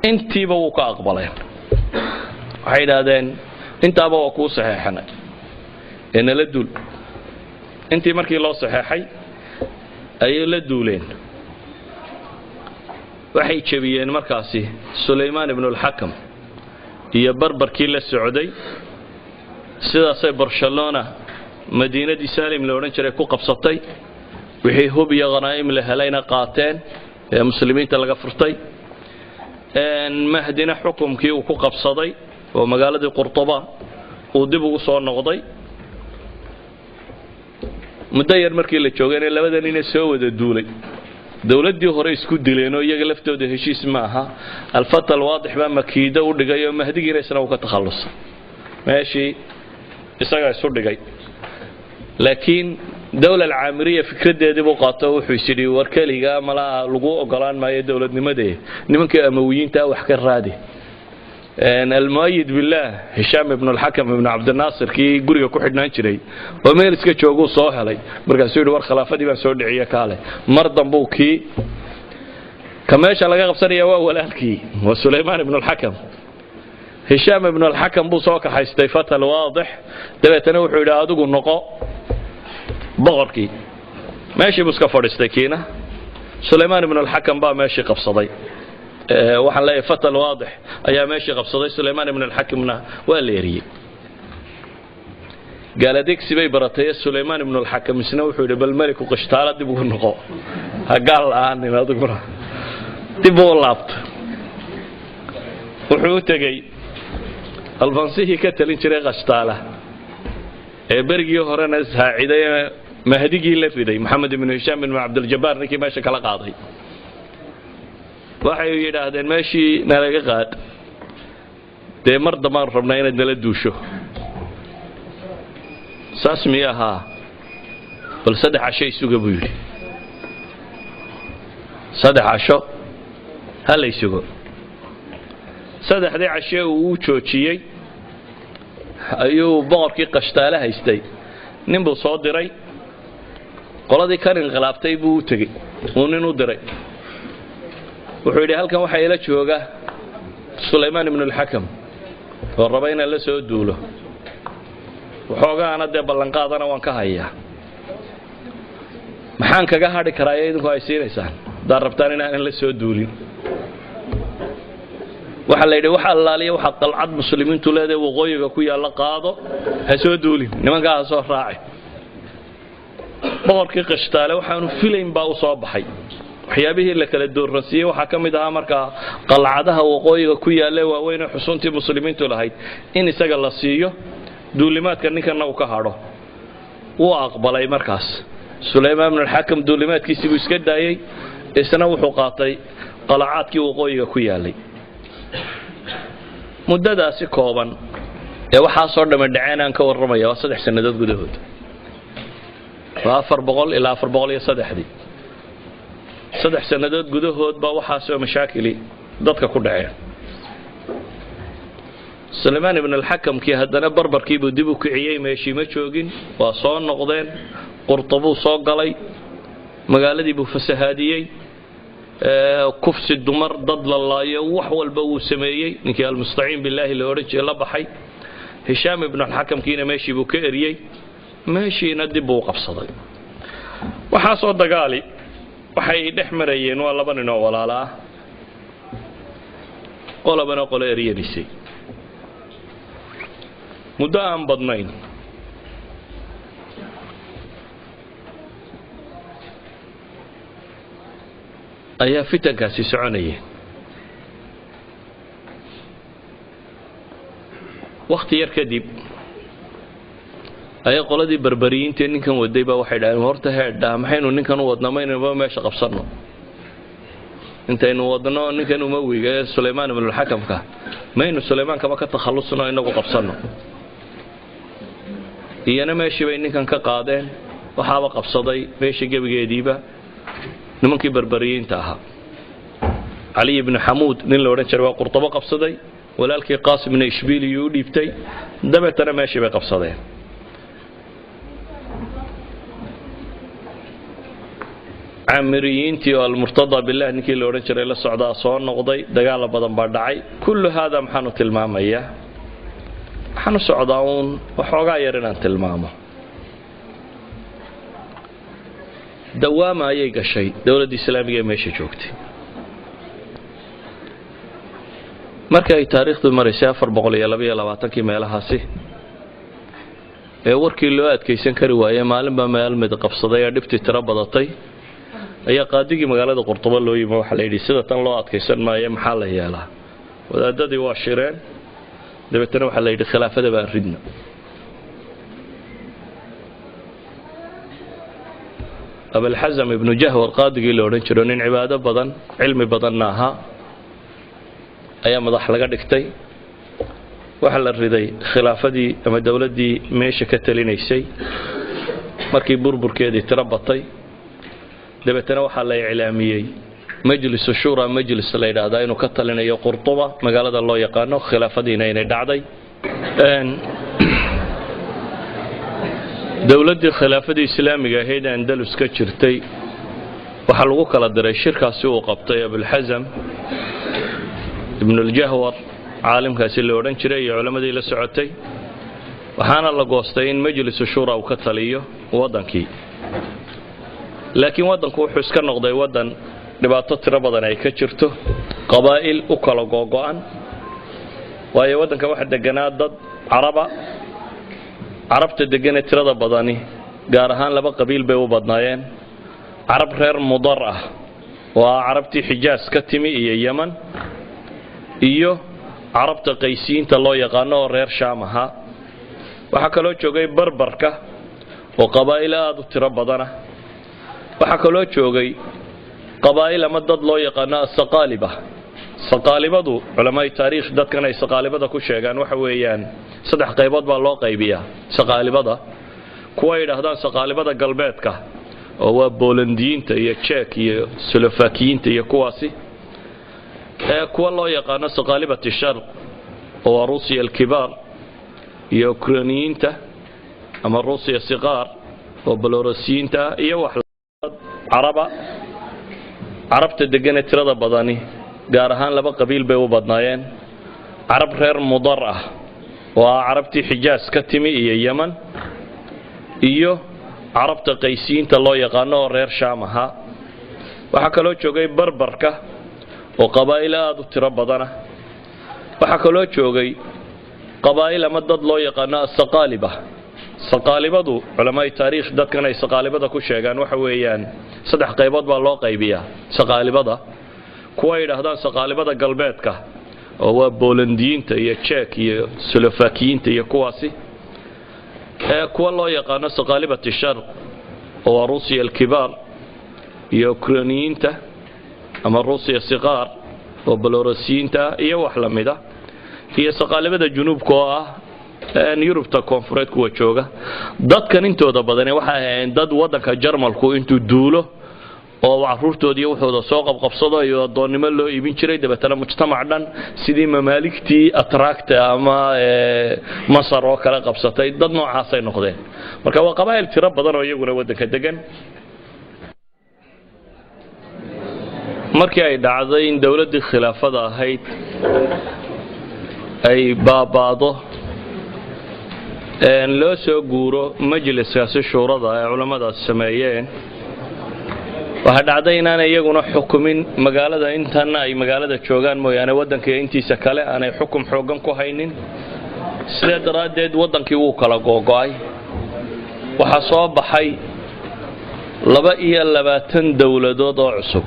intiiba uu ka aqbalay waxay yiraahdeen intaaba waa ku saxeexnay in la duul intii markii loo saxeexay ay la duuleen waxay jabiyeen markaasi Suleymaan ibn al-Hakam iyo barbarkii la socday sidaas ay Barcelona madiinadii Salim la oran jiray ku qabsatay wixii hub iyo qanaa'im la helayna qaateen ee muslimiinta laga furtay mahdina xukumkii uu ku qabsaday oo magaalada Qurtuba uu dib ugu soo noqday muddo yar markii la joogay labadan inay soo wada duulay dawladii hore isku dileen oo iyaga laftooda heshiis ma aha al-Fath al-Waadix ba makiida u dhigay oo mahdigiina isna uu ka takhalusay meeshii isaga isu dhigay laakiin dawlad al-Aamiriya fikradeedii buu qaato wuxuu yiri war kaliga mala lagu ogolaan maayo dawladnimadii nimanka amawiyiinta wax ka raadi المؤيد بالله هشام بن الحكم بن عبد الناصر كي غوريga ku xidhnaan jiray oo meel iska joogo soo helay markaas uu war khilaafadii baan soo dhiciye kaale mar dambu ki kameesha laga qabsanaya waa walaalkii waa Suleymaan ibn al-Hakam هشام ibn al-Hakam buu soo ka haystay Fath al-Waadix dabeetana wuxuu yiraahdaa adigu noqo boqorkii meeshii buu iska fadhiistay kiina Suleymaan ibn al-Hakam baa meeshii qabsaday waxaan leeyahay Fath al-Waadix ayaa meeshii qabsaday Suleymaan ibn al-Hakimna waa leeriyay gaaladeeg sibay baratay Suleymaan ibn al-Hakim isna wuxuu yiri bal malik qishtaala dib ugu noqo ha gal aan inaad gura dib u laabto wuxuu tagay albansihi ka talin jiray qishtaala ee berigii horena saaciday mahdigii la fiday Maxamed ibn Hisham ibn Abd al-Jabbar ninkii meesha kala qaaday waxay yiraahdeen meeshii nalaga qaad de mar damaan rabnaa inaad nala duusho saasmiyaha bal saddex cashay isuga buu yiri saddex casho hal isugo saddexdii cashay uu joojiyay ayuu boqorkii qashtaale haystay nin buu soo diray qoladii kan inqilaabtay buu u tagay uu nin u diray wuxuu yiri halkan waxa ila jooga Suleymaan ibn al-Hakam oo raba in la soo duulo waxoogaana dee ballanqaadana waan ka hayaa maxaan kaga hadhi karaa idinku ay siinaysaan haddaad rabtaan inaanan la soo duulin waxa la yidhi waxa allaaliya waxa qalcad muslimiintu leedahay waqooyiga ku yaalla qaado ha soo duulin nimankaa ha soo raaci boqorkii qashtaale waxaanu filayn baa u soo baxay waxyaabihii la kala doorransiiyey waxaa ka mid ahaa markaa qalcadaha waqooyiga ku yaalla waaweyn xusuntii muslimiintu lahayd in isaga la siiyo duulimaadka ninkana uu ka hadho wuu aqbalay markaas sulaymaan ibn al-xakam duulimaadkiisii buu iska daayey isna wuxuu qaatay qalcaadkii waqooyiga ku yaallay muddadaasi kooban ee waxaa soo dhamadhaceen aan ka warramaya waa 3 sannadood gudahood waa 400 ilaa 403 3 sannadood gudahood baa waxaa soo mashaakili dadka ku dhaceen sulaymaan ibn al-xakam kii haddana barbarkii buu dib u kiciyey meeshii ma joogin waa soo noqdeen qurtabuu soo galay magaaladii buu fasahaadiyey kufsi dumar dad la laayo wax walba uu sameeyey ninkii almustaciin billaahi la odhan jiray la baxay hishaam ibn al-xakam kiina meeshii buu ka eriyey meeshiina dib buu qabsaday waxaa soo dagaali waxay dhex marayeen waa 2 nin oo walaala ah qolabana qolo eriyadisay muddo aan badnayn ayaa fitankaasi soconayay waqti yar kadib ayaa qoladii barbariyiinta ninkan waday baa waxay dhaaheen horta heedha maxaynu ninkan u wadnaa maynaba meesha qabsanno intaynu wadno ninkan uma wiiga Sulaymaan ibn al-Hakamka maynu Sulaymaan kama ka takhalusno inagu qabsanno iyana meeshii bay ninkan ka qaadeen waxaaba qabsaday meeshii gabigeediiba nimankii barbariyiinta ahaa Ali ibn Hamoud nin la oran jiray waa qurtabo qabsaday walaalkii Qaasim ibn Ishbiili uu dhiibtay dabeetana meeshii bay qabsadeen amiriyiintii oo al-Murtada billah ninkii la oran jiray la socdaa soo noqday dagaal badan baa dhacay kullu hada maxaanu tilmaamayaa waxaanu socdaa waxoogaa yar inaan tilmaamo dawaama ayay gashay dawladda islaamiga ee meesha joogtay markay ay taariikhdu mareysay 422 meelahaasi ee warkii loo adkeysan kari waayay maalinba meel mid qabsaday ee dhibti tira badatay ayaa qaadigii magaalada Qurtuba loo yimid waxa la yidhi sida tan loo adkeysan maayo maxaa la yeelaa wadaadadii waa shireen dabeetana waxa la yidhi khilaafada baan ridna أبو الحزم ابن جهور قاضي لو رنجرون إن عبادة بدن علم بدناها أيام ضح لقى دكتي وحل الرضي خلافة دي أما الدولة دي ماشي كتليني شيء مركي بربر كده تربطي دبتنا وحل إعلامي مجلس الشورى مجلس الليل هذا إنه كتلنا يا قرطبة مقالة الله يقانو خلافة دي نين دعدي dawladii khilaafadii islaamiga ahayd Andalus ka jirtay waxa lagu kala diray shirkaasi uu qabtay Abul Hazm ibn al-Jahwar caalimkaasi la oran jiray iyo culimadii la socotay waxaana la goostay in majlis shura uu ka taliyo wadankii laakiin wadanku wuxuu iska noqday wadan dhibaato tiro badan ay ka jirto qabaa'il u kala go'an waayo wadanka waxa deganaa dad عربت دقنا ترى بداني جارهان لبا قبيل بيو بدنايين عرب غير مضرة وعربتي حجاز كتمي إيه يمن إيو عربت قيسين تلو يقانو غير شامها وحكالو جوغي بربركة وقبائل آدو ترى بدنا وحكالو جوغي قبائل مدد لو يقانا السقالبة سقالبة دو علماء التاريخ داد كان السقالبة دا كوشيغان وحويان saddex qaybood baa loo qaybiyaa saqaalibada kuwa yiraahdaan saqaalibada galbeedka oo waa Boolandiyiinta iyo Czech iyo Slovakiyiinta iyo kuwaasi kuwa loo yaqaan saqaalibada sharq oo Ruusiya al-kibar iyo Ukrainiyiinta ama Ruusiya siqaar oo Belarusiyiinta iyo wax Arabta degan tirada badani gaar ahaan laba qabiil bay u badnaayeen Arab reer mudar ah وعربتي حجاز كتمي إيا يمن إيو عربت قيسين تلو يقانو رير شامها وحكالو جوغي بربركة وقبائل آدو تربضنا وحكالو جوغي قبائل مدد لو يقانا السقالبة سقالبة دو علماء التاريخ داد كان اي سقالبة دا كو شيغان وحويان صدح قيبات با لو قيبيا سقالبة دا كوي دهدان سقالبة دا قلبيتك هو بولنديين تا يا تشيك يا سلوفاكيين تا يا كواسي كوا لو يقانا سقالبة الشرق هو روسيا الكبار يا اوكرانيين تا اما روسيا الصغار وبلوروسيين تا يا وحلميدا هي سقالبة الجنوب كوا يوروبتا كونفوريت كوا جوغا dadkan intooda badan waxa ay dad wadanka Jarmalku intuu duulo oo caruurtoodii wuxuu soo qabqabsado iyo doonimo loo iibin jiray dabeetana mujtamac dhan sidii mamaaligtii atrakta ama Masar oo kala qabsatay dad noocaas ay noqdeen marka waa qabaayil tiro badan oo iyaguna wadanka degan markii ay dhacday in dawladii khilaafada ahayd ay baabaado loo soo guuro majliskaasi shuurada ee culimada sameeyeen waxa dhacday inaan iyaguna xukumin magaalada intan ay magaalada joogan mooyaane wadanka intiisa kale aanay xukum xoogan ku haynin sida daraadeed wadankii uu kala googo'ay waxa soo baxay 22 dawladood oo cusub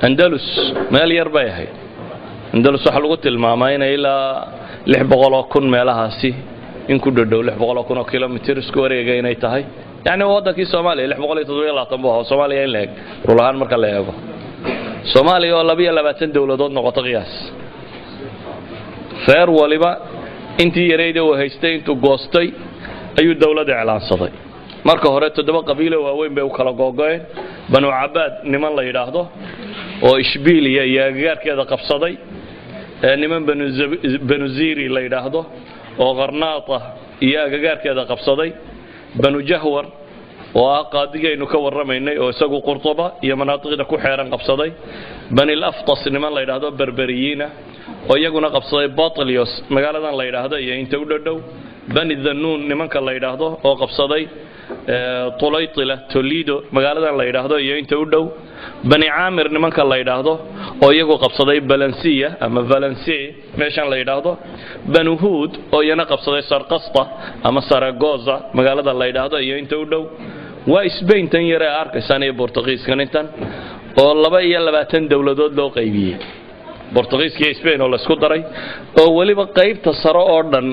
Andalus meel yar bay ahayd Andalus waxa lagu tilmaamay in ilaa 600 kun meelahaasi in ku dhow 600 kun kilomitir isku wareegay inay tahay yani wadankii Soomaaliya 627 buu Soomaaliya in leeg rulahan marka la eego Soomaaliya oo 22 dawladood noqoto qiyaas feer waliba intii yareeyay oo haystay intuu goostay ayuu dawladda iclaansaday marka hore 7 qabiilo waaweyn bay u kala googo'een Banu Abaad niman la yiraahdo oo Ishbiiliya iyo gaarkeeda qabsaday niman Banu Ziri la yiraahdo oo Qarnaata iyo gaarkeeda qabsaday Banu Jahwar oo qaadigeenu ka waramaynay oo isagu Qurtuba iyo manaatiqda ku xeeran qabsaday Bani al-Aftas niman la yiraahdo Berberiyiina oo iyaguna qabsaday Batlios magaaladan la yiraahdo iyo inta u dhow Bani Dhanun nimanka la yiraahdo oo qabsaday Tulaytila Toledo magaaladan la yiraahdo iyo inta u dhow Bani Amir nimanka la yiraahdo oo iyagu qabsaday Valencia ama Valencia meeshan la yiraahdo Banu Hud oo iyana qabsaday Sarqasta ama Saragoza magaalada la yiraahdo iyo inta u dhow waa Spain tan yare arkaysan ee Portugiiskan intan oo 22 dawladood loo qaybiyay Portugiiska iyo Spain oo la isku daray oo waliba qaybta sare oo dhan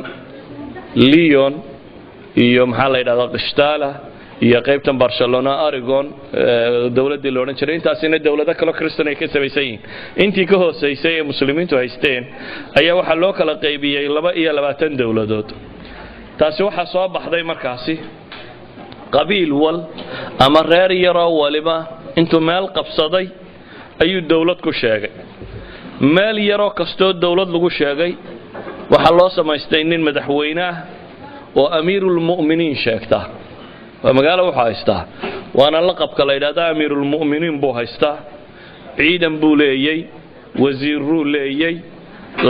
Lyon iyo maxaa la yiraahdaa Qishtaala iyo qaybtan Barcelona Aragon dawladii loo oran jiray intaasina dawlado kale Kristaan ay ka sameeyeen intii ka hooseysay ee muslimiintu haysteen ayaa waxa loo kala qaybiyay 22 dawladood taasi waxa soo baxday markaasi qabiil wal ama reer yar waliba intuu meel qabsaday ayuu dawlad ku sheegay meel yar oo kasto dawlad lagu sheegay waxa loo sameystay nin madaxweyne ah oo amiirul mu'miniin sheegta magaalo waxa haystaa waana laqabka la yiraahdo amiirul mu'miniin buu haystaa ciidan buu leeyay wasiirru leeyay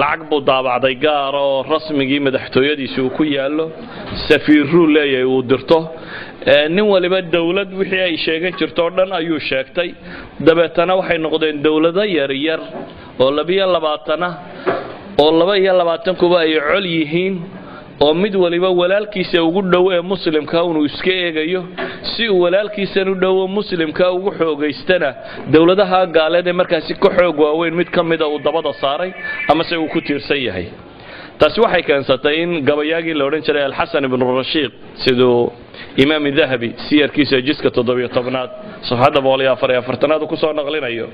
lacag buu daabacday gaar oo rasmigii madaxtooyadiisa uu ku yaalo safiirru leeyay uu dirto nin waliba dawlad wixii ay sheegan jirto dhan ayuu sheegtay dabeetana waxay noqdeen dawlado yar yar oo 22 oo 22 kuba ay col yihiin oo mid waliba walaalkiisa ugu dhow ee muslimka uu iska eegayo si uu walaalkiisa u dhow muslimka ugu xoogaystana dawladaha gaaleed markaas ka xoog waaweyn mid kamid ah uu dabada saaray ama se uu ku tiirsan yahay taasi waxay keensatay in gabayaagii la oran jiray al-Hasan ibn Rashid sidoo Imam Dhahabi siyarkiisa jiska 17aad safxada 144aad ku soo naqlinayo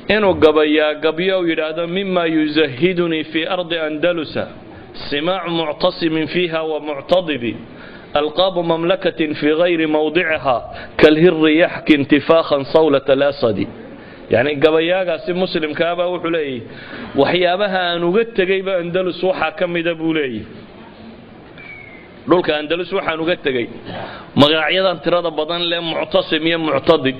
inuu gabayo yiraahdo mimma yuzahiduni fi ardi andalusa سماع معتصم فيها ومعتضب ألقاب مملكة في غير موضعها كالهر يحكي انتفاخا صولة الأسد يعني قبياغا سي مسلم كابا وحلي وحيابها نغت جيب أندلس وحا كم دبولي دولك أندلس وحا نغت جيب مغاعيدا انترادا بدن لهم معتصم يم معتضد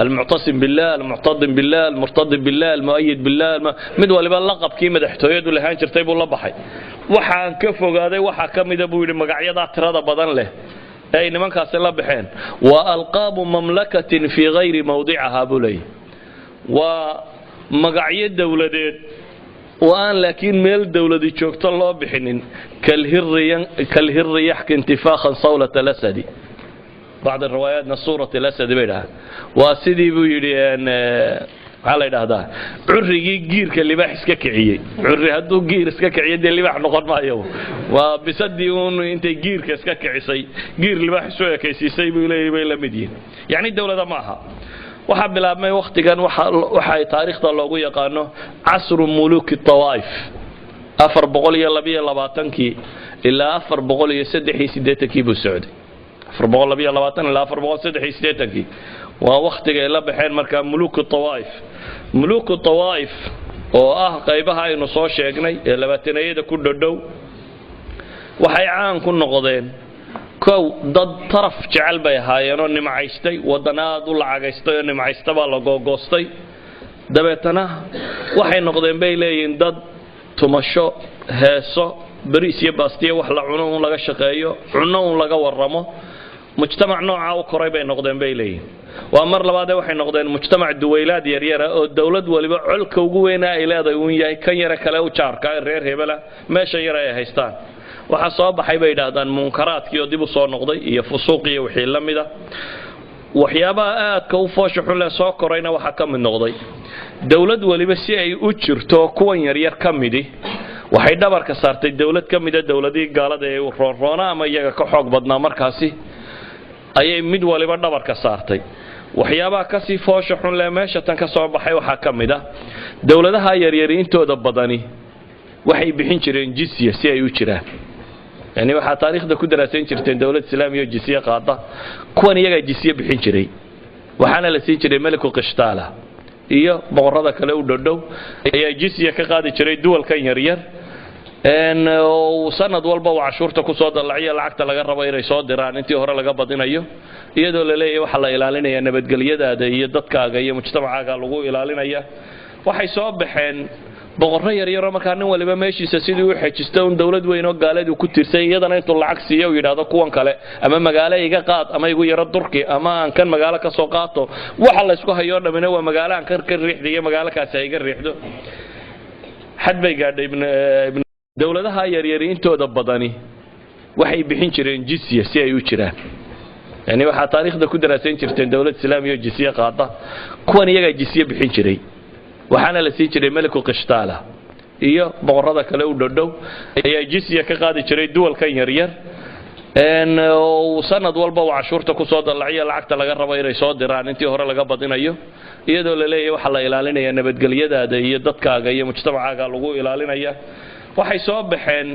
المعتصم بالله المعتضم بالله المرتضي بالله المؤيد بالله mid waliba laqabkii madaxtooyadu lahaan jirtay buu la baxay waxaan ka fogaaday waxa kamida buu yiri magacyada tirada badan leh ay nimankaas la baxeen wa alqaab mamlakatin fi ghayri mawdi'aha bulay wa magacyo dawladeed وآن لكن ميل دولة جوكت الله بحنين كالهر يحكي انتفاخا صولة الأسد بعض الروايات نصورة الأسد بينها وسيدي بيقولي على هذا عري جير كاللي بحس ككعية عري هدو جير سككعية دي اللي بح نقول ما يوم وبصدقون انت جير كسككعيسي جير اللي بحس شوية كيسي بيلا مدين يعني الدولة ده معها waxaa bilaabmay waqtigan waxa taariikhda loogu yaqaano casru muluk at-tawaif 422 ilaa 483 buu socday 422 ilaa 483 waa waqtiga ay la baxeen marka muluk at-tawaif oo ah qaybaha aynu soo sheegnay ee 20ayada ku dhow waxay caan ku noqdeen كو ضد طرف جعل بيهاينو نمعيستي ودناد ولعاقيستي نمعيستا با لا غوغوستي دبيتنا waxay noqdeen bay leeyeen dad tumasho heeso bariis iyo baastiye wax la cuno oo laga shaqeeyo cuno oo laga waramo mujtamac nooca oo koray bay noqdeen bay leeyeen waa mar labaad waxay noqdeen mujtamac duwaylaad yar yar oo dawlad waliba culka ugu weyn ay leedahay uu yahay kan yar kale u jaarka reer hebela meesha yar ay haystaan waxa soo baxay bay yiraahdaan munkaraadkii oo dib u soo noqday iyo fusuuqiyo wixii la mid ah waxyaabaha aadka u foosho xun la soo korayna waxa ka mid noqday dawlad waliba si ay u jirto kuwan yar yar ka midi waxay dhabar ka saartay dawlad ka mid ah dawladii gaalada ee roona ama iyaga ka xoog badnaa markaasi ayay mid waliba dhabar ka saartay waxyaabaha ka si foosho xun la meesha tan ka soo baxay waxa ka mid ah dawladaha yar yar intooda badani waxay bixin jireen jizya si ay u jiraan يعني waxa taariikhda ku daraasayn jirteen dawlad islaamiga jizya qaada kuwan iyaga jizya bixin jiray waxaana la siin jiray maliku qishtaala iyo boqorada kale u dhow ayaa jizya ka qaadi jiray duwalkan yar yar oo sanad walba waa cashuurta ku soo dalaciya lacagta laga rabo inay soo diraan intii hore laga badinayo iyadoo la leeyahay waxa la ilaalinayaa nabadgelyadaada iyo dadkaaga iyo mujtamacaaga lagu ilaalinaya waxay soo baxeen boqorro yar yar marka nin waliba meeshiisa sidii uu xajisto un dawlad weyn oo gaaleed uu ku tirsan iyadana intuu lacag siiyo yiraahdo kuwan kale ama magaalo iga qaad ama igu yara durki ama aan kan magaalo ka soo qaato waxa la isku hayo dhamina waa magaalo aan ka riixdiyo magaalo kaas ay iga riixdo had bay gaadhay ibn dawladaha yar yar intooda badani waxay bixin jireen jizya si ay u jiraan yani waxa taariikhda ku daraasayn jirteen dawlad islaamiga jizya qaada kuwan iyaga jizya bixin jiray waxaana la siin jiray maliku qishtaala iyo boqorada kale u dhow ayaa jizya ka qaadi jiray duwalkan yar yar oo sanad walba waa cashuurta ku soo dalaciya lacagta laga rabo inay soo diraan intii hore laga badinayo iyadoo la leeyahay waxa la ilaalinayaa nabadgelyadaada iyo dadkaaga iyo mujtamacaaga lagu ilaalinaya waxay soo baxeen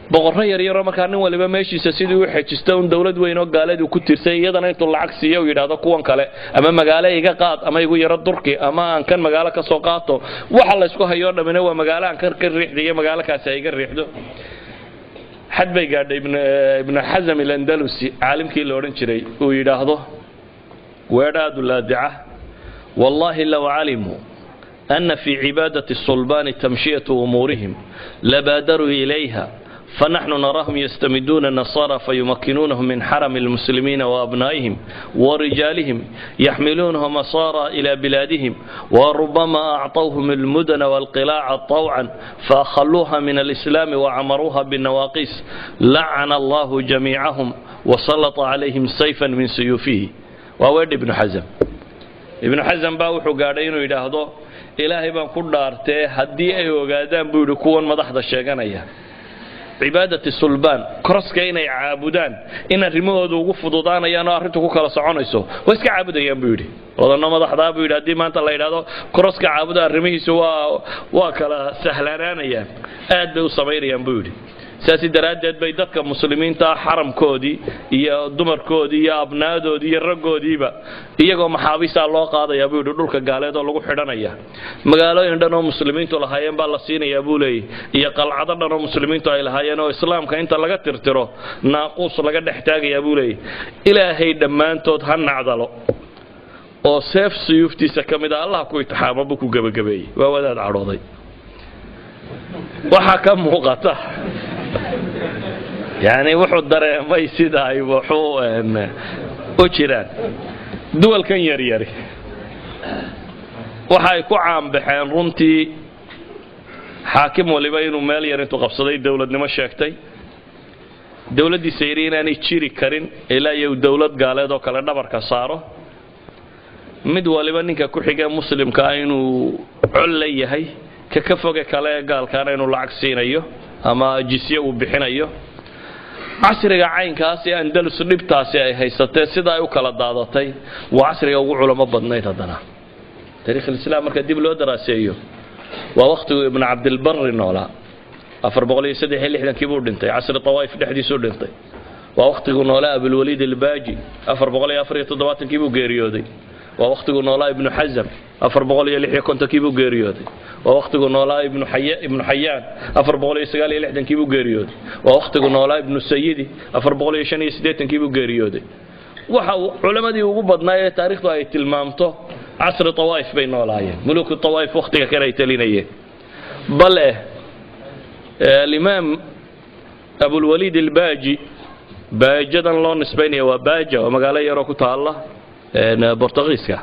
boqorro yar yar marka nin waliba meeshiisa sidii uu xajisto un dawlad weyn oo gaaleed uu ku tirsan iyadana intuu lacag siiyo yiraahdo kuwan kale ama magaalo iga qaad ama igu yara durki ama aan kan magaalo ka soo qaato waxa la isku hayo dhamina waa magaalo aan ka riixdiyo magaalo kaas ay iga riixdo had bay gaadhay ibn Hazm al-Andalusi caalimkii la oran jiray uu yiraahdo weeraadu laadica wallahi law alimu أن في عبادة الصلبان تمشية أمورهم لبادروا إليها فنحن نراهم يستمدون النصارى فيمكنونهم من حرم المسلمين وأبنائهم ورجالهم يحملونهم نصارى إلى بلادهم وربما أعطوهم المدن والقلاع طوعا فأخلوها من الإسلام وعمروها بالنواقيس لعن الله جميعهم وسلط عليهم سيفا من سيوفه وأود ابن حزم باوحو قاعدين ويداهدو إلهي بان كل دارته هدي أي وقادان بيقولوا كون مدحضة الشيغانية عبادة الصلبان كرس كاين عابدان إن الرمود وقف ضدان يانا أرنتو كوكا لسعونيسو ويسك عابدا ينبيولي وضعنا مدحضة بيقول هدي ما انت الله يدادو كرس كعابدان رميسو واكلا سهلانان يان آد بيو صمير ينبيولي ساسي درادات bay dadka muslimiinta xaramkoodii iyo dumarkoodii iyo abnaadoodii iyo ragoodii iyagoo maxaabiista loo qaadaya buu dhulka gaaleed oo lagu xidhanaya magaalooyin dhan oo muslimiintu lahaayeen baa la siinaya buu leeyahay iyo qalcado dhan oo muslimiintu ay lahaayeen oo islaamka inta laga tirtiro naaqus laga dhex taagaya buu leeyahay ilaahay dhamaantood ha nacdalo oo seef suyuuftiisa ka mid ah allah ku itixaamo buu ku gabagabeeyey waa wadaad cadhooday waxa ka muuqata yani wuxuu dareemay sida ay wuxuu u jiraan duwalkan yaryari waxay ku caanbaxeen runtii xaakim waliba inuu meel yar intuu qabsaday dawladnimo sheegtay dawladdiisa yidhi inaanay jiri karin ilaa iyo dawlad gaaleed oo kale dhabarka saaro mid waliba ninka ku xigee muslimka ah inuu col la yahay ka foge kale gaalkaana inuu lacag siinayo ama jisye uu bixinayo casriga caynkaasi andalus dhibtaasi ay haysatee sida ay u kala daadatay waa casriga ugu culamo badnayd haddana taariikh islaam marka dib loo daraaseeyo waa waqtigu ibn cabdilbar noolaa 463 buu dhintay casri tawaif dhexdiisuu dhintay waa waqtigu noolaa abulwaliid albaaji 474 buu geeriyooday waa waqtigu noolaa ibn xazam 456 buu geeriyooday waa waqtigu noolaa ibn xayaan 469 buu geeriyooday waa waqtigu noolaa ibn sayidi 485 buu geeriyooday waxa culamadii ugu badnaa ee taariikhdu ay tilmaamto casri tawaif bay noolaayeen muluku tawaif waqtiga kale ay talinayeen bal الإمام أبو الوليد الباجي باجدا لو نسبيني وباجة ومقالة يروكو تعالى برتغيسكا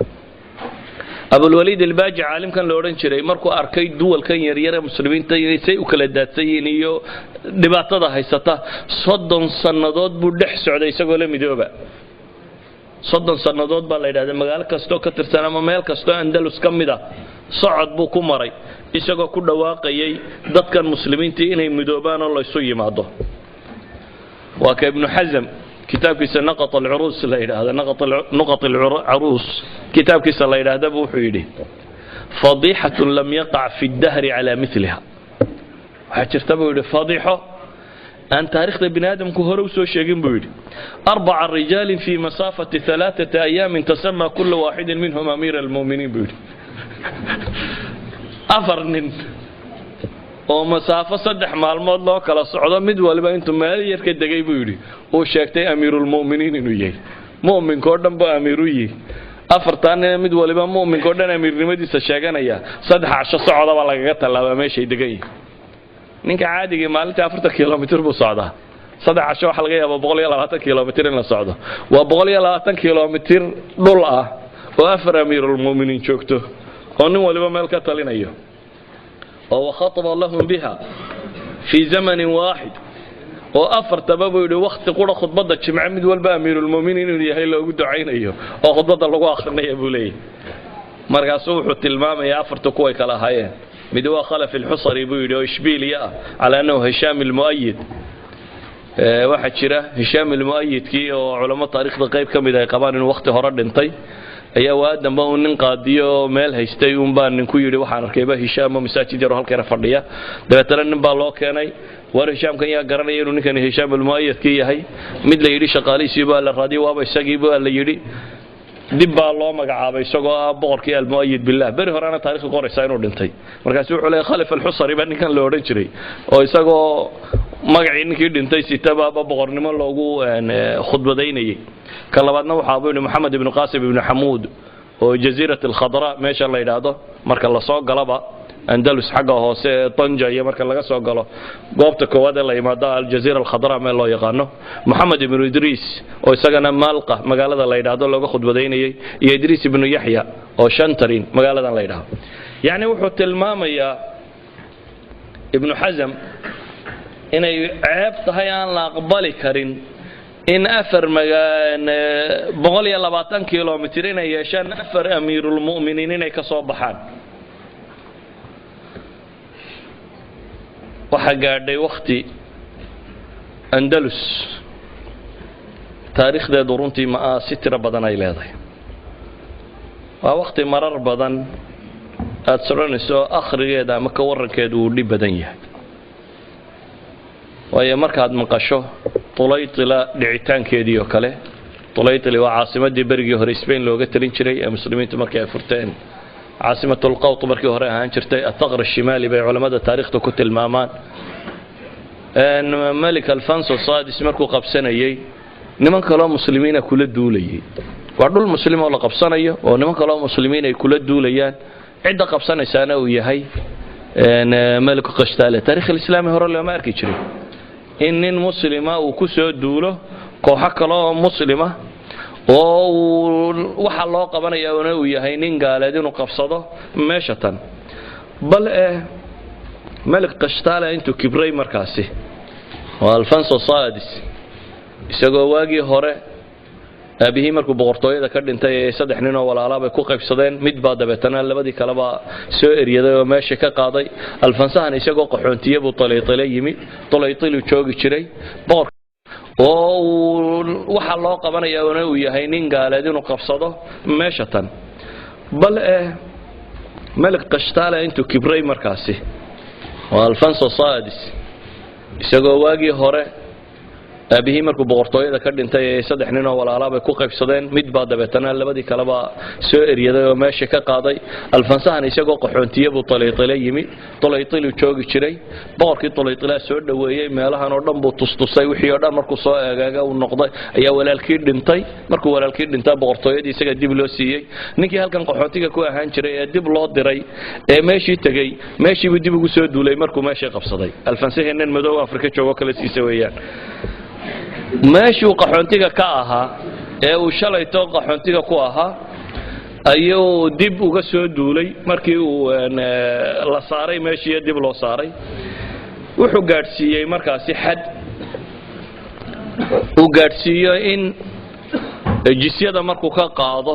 أبو الوليد الباجي عالم كان لورن شري مركو أركي دول كان يريرا مسلمين تيني سي وكالدات سيينيو دباطة هايستا صدن سندود بودح سعودي ساقو لمي دوبا صدن سندود بالله إذا مقالة كستو كتر سنة مميل كستو أندلس كمدا صعد بو كمري isagoo ku dhawaaqayay dadkan muslimiinta inay midoobaan oo la isu yimaado waa ka ibn hazm kitaabkiisa naqat al-urus la yiraahdo naqat al-urus kitaabkiisa la yiraahdo wuxuu yiri fadihatun lam yaqa' fi ad-dahr ala mithlaha waxa jirta buu yiri fadiho aan taariikhda bini aadamku hore u soo sheegin buu yiri arba'a rijal fi masafati 3 ayyam tasamma kullu wahid minhum amir al-mu'minin buu yiri أفرنين ومسافة صدح مع الموضوع كلا صعدة مدول بأنتم ما يركض دقيبوري وشاكتي أمير المؤمنين إنه يجي مؤمن كردن بأميروي أفرتان مدول بأ مؤمن كردن أمير نمدي سشاكنا يا صدح 10 صعدة ولا قتل لا ماشي دقي نك عادي مالتي أفرت كيلومتر بصعدة صدح 10 حلقة أبو بغلي 30 كيلومتر إلى صعدة وبغلي 30 كيلومتر ضلعة وأفر أمير المؤمنين شوكته قانون ولما ملك تلينيه وهو خطب لهم بها في زمن واحد وأفر تبابه لوقت قرى خطبة جمع مد والبا أمير المؤمنين هي لو قد عينيه وخطبة الله آخرنا يبوليه مرقى صوح التلمام يا أفر تقوي كلا هاي مدوا خلف الحصر يبوليه وإشبيلية على أنه هشام المؤيد واحد شراه هشام المؤيد كي وعلماء تاريخ دقيق كم إذا قبان وقت هرد انطي ayaa waadan baa nin qaadiyo meel haystay uun baa nin ku yiri waxaan arkayba Hishaam masaajid yar halka fadhiya dabeetana nin baa loo keenay war Hishaam kan yaa garanay inuu ninkan Hishaam al-Mu'ayyad ka yahay mid la yiri shaqaalihiisa baa la raadiyo waaba isagii baa la yiri dib baa loo magacaabay isagoo boqorkii al-Mu'ayyad billah bari horana taariikhda qoraysa inuu dhintay markaas wuxuu leeyahay Khalif al-Husari baa ninkan la oran jiray oo isagoo magacii ninkii dhintay sitaba boqornimo loogu khudbadaynayay كلامنا وحابين محمد بن قاسم بن حمود وجزيرة الخضراء ماشى الله يدعو مركز الله صاق قلبا أندلس حقه هو طنجة هي مركز الله صاق قلبا قابت كواد الله يمدا الجزيرة الخضراء ما الله يقانه محمد بن إدريس وسجن مالقة مقالة الله يدعو لو خد بديني إدريس بن يحيى أو شنترين مقالة الله يدعو يعني وحط المام يا ابن حزم إن عيبت هيان لا قبل كرين إن أفر مجان بغلي 20 كيلومتر إن يشان أفر أمير المؤمنين إن كصباحان وحجار وقتي أندلس تاريخ ده دورنتي مع ستر بدن إلهي ووقت مرر بدن أتصرن سو آخر جدا مكور كده ولي بدنيه وهي مركز مقشة طليطلة دعيتان كيدي وكله طليطلة وعاصمة دي برجي هريسبين لو قلت لينشري المسلمين تمركي فرتين عاصمة القوط بركي هريها هنشرتي الثغر الشمالي بين علماء التاريخ تكت المامان ان ملك الفانسو السادس مركو قبسنا يي نمن كلام مسلمين كل الدولي waa dhul muslim oo la qabsanayo oo niman kale oo muslimiin ay kula duulayaan cidda qabsanaysaana uu yahay malik qashtaale taariikh islaami hore lama arki jirin in nin muslima uu ku soo duulo kooxo kale oo muslima oo waxa loo qabanayaa uu yahay nin gaaleed inuu qabsado meesha tan bal malik qashtaale intuu kibray markaasi waa alfonso saadis isagoo waagii hore aabihii markuu boqortooyada ka dhintay ee saddex nin oo walaala bay ku qaybsadeen mid baa dabeetana labadii kale baa soo eriyaday oo meesha ka qaaday alfansahan isagoo qaxoontiye buu talaytale yimi talaytale joogi jiray boqor oo waxa loo qabanayaa uu yahay nin gaaleed inuu qabsado meesha tan bal malik qashtaale intuu kibray markaasi waa alfonso saadis isagoo waagii hore aabihii markuu boqortooyada ka dhintay ee saddex nin oo walaala bay ku qaybsadeen mid baa dabeetana labadii kale baa soo eriyaday oo meesha ka qaaday alfansahan isagoo qaxoontiye buu talaytale yimi talaytale joogi jiray boqorkii talaytale soo dhaweeyay meelahan oo dhan buu tustusay wixii oo dhan markuu soo eegaaga uu noqday ayaa walaalkii dhintay markuu walaalkii dhintay boqortooyadii isaga dib loo siiyay ninkii halkan qaxoontiga ku ahaan jiray ee dib loo diray ee meeshii tagay meeshii buu dib ugu soo duulay markuu meeshii qabsaday alfansaheenan madow Afrika joogo kala siisay weeyaan meeshuu qaxoontiga ka ahaa ee uu shalayto qaxoontiga ku ahaa ayuu dib uga soo duulay markii uu la saaray meeshii dib loo saaray wuxuu gaadhsiiyay markaasi xad uu gaadhsiiyo in jisyada markuu ka qaado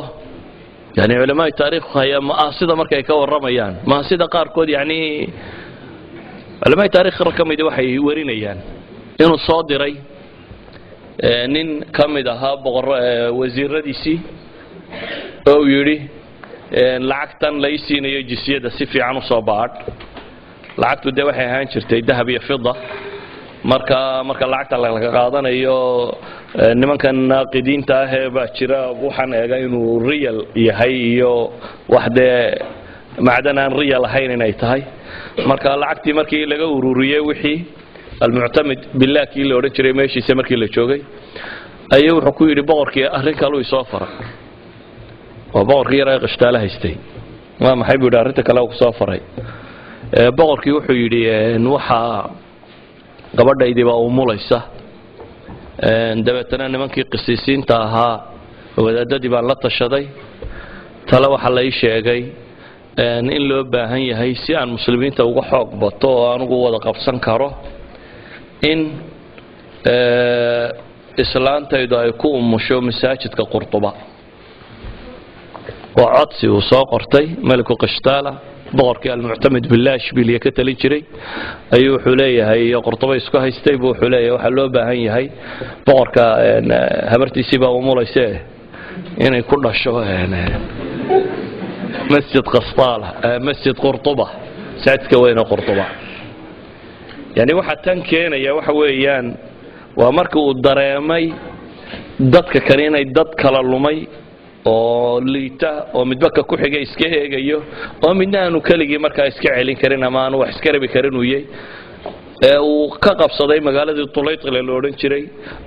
yani culimada taariikhda ayaa maasida markay ka waramayaan maasida qaarkood yani culimada taariikhda kamid waxay warinayaan inuu soo diray nin kamid ahaa boqor wasiiradiisii oo yiri lacagtan la isiinayo jisyada si fiican u soo baad lacagtu de waxay ahaan jirtay dahab iyo fidda marka lacagta laga qaadanayo nimankan naaqidiinta ah ee baa jira waxaan eega inuu real yahay iyo waxde macdan aan real ahayn inay tahay marka lacagtii markii laga ururiyay wixii المعتمد بالله كي اللي ورد جري ماشي سمركي اللي جوجي أيه وحكوا يري بقركي أهرك قالوا يسافر وبقركي يرى قشتاله هستي ما حيبوا دارتك لو سافر هاي بقركي وحوا يري نوحا قبل ده يدي بقى موليسة دبتنا نمكي قسيسين تاها وده دي بقى لطة شدي تلاو حلا يشيء إن لو باهي هاي سيان مسلمين توقع حق بطو أنا جوا قبسان كاره in islaantaydu ay ku umusho masaajidka Qurtuba oo codsi uu soo qortay malik qashtaala boqorkii al-mu'tamid billah shbiliya ka talin jiray ayuu wuxuu leeyahay Qurtuba isku haystay buu wuxuu leeyahay waxa loo baahan yahay boqorka habartiisii baa umuleysay inay ku dhasho masjid qastaala masjid Qurtuba saadka weyna Qurtuba يعني waxa tan keenaya waxa weeyaan waa markii uu dareemay dadka kale inay dad kala lumay oo liita oo midba ka ku xigay iska eegayo oo midna aanu kaligi markaa iska celin karin ama aanu wax iska rabi karin uu yahay ee uu ka qabsaday magaaladii Tulaytile loo oran jiray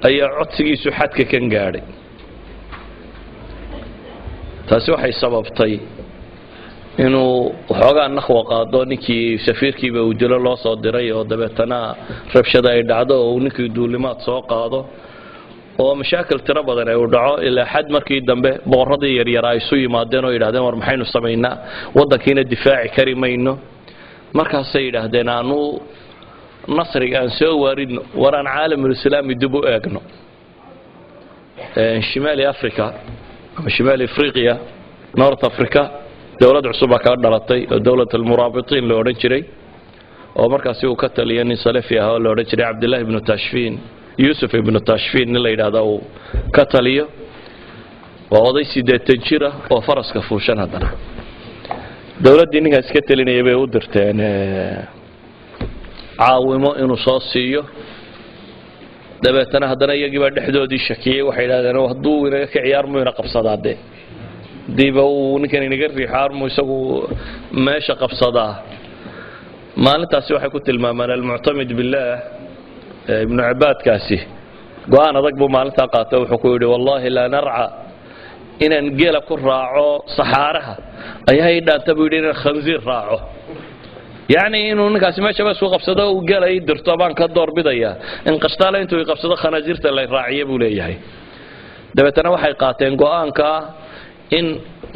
ayaa codsigiisu xadka kan gaaray taasi waxay sababtay inuu waxoogaa naqwa qaado ninkii safiirkiiba uu dilo loo soo diray oo dabeetana rabshada ay dhacdo oo ninkii duulimaad soo qaado oo mashaakil tiro badan ay u dhaco ilaa xad markii dambe boqoradii yaryar ay soo yimaadeen oo yiraahdeen war maxaynu sameeynaa wadankiina difaaci kari mayno markaas ay yiraahdeen aanu nasriga aan soo waaridno waraan caalamul islaami dib u eegno shimaali afrika ama shimaali afriqiya north africa دولة عصبة كان دلتي دولة المرابطين اللي ورد جري ومركز يو كتل يعني سلفيها اللي ورد جري عبد الله بن تاشفين يوسف بن تاشفين اللي هذا كتليه ووضي سيدة تنشيرة وفرس كفوشان هذا دولة دي نيجا سكتلين يبي ودرت يعني عاومة إنه صاصية دبتنا هذا يجي بعد حدود الشكية وحيد هذا وهدو وينك عيار مو ينقب صداده ديبا ونكن نجري حارمو يسوي ماشى قبصده ما نتاسي waxay ku tilmaamaan al-mu'tamid billah ibn Abbad kaasi go'aan adag buu maalinta qaatay wuxuu ku yiri wallahi la nar'a inaan geela ku raaco saxaaraha ayaa ii dhaanta buu yidhi inaan khansiir raaco yacni inuu ninkaasi meeshaba isku qabsado uu geela ii dirto baan ka doorbidayaa in qashtaale intuu ii qabsado khanaasiirta la raaciya buu leeyahay dabeetana waxay qaateen go'aanka ah in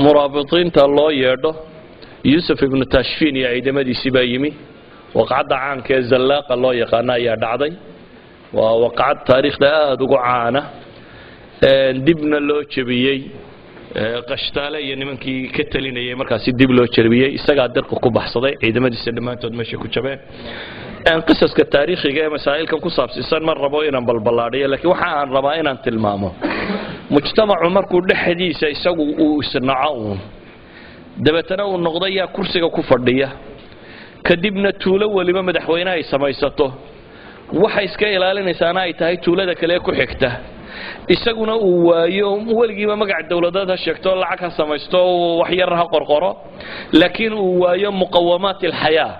muraabiطiinta loo yeedho yuusuf ibnu tashfiin iyo ciidamadiisii baa yimi waqcadda caanka ee zallaaqa loo yaqaana ayaa dhacday waa waqcad taariikhda aada ugu caana dibna loo jebiyey qashtaale iyo nimankii ka talinayay markaasi dib loo jebiyey isagaa dirqa ku baxsaday ciidamadiisa dhammaantood meesha ku jabeen qisaska taariikhiga ee masaa'ilkan ku saabsiisan ma rabo inaan balballaadhiyo laakiin waxa aan rabaa inaan tilmaamo mujtamacu markuu dhexdiisa isagu uu isnaco uun dabeetana uu noqdo yaa kursiga ku fadhiya kadibna tuulo weliba madaxweyne ay samaysato waxay iska ilaalinaysaana ay tahay tuulada kale ku xigta isaguna uu waayo weligiiba magac dawladeed ha sheegto lacag ha samaysto wax yar ha qorqoro laakiin uu waayo muqawamaat alxayaa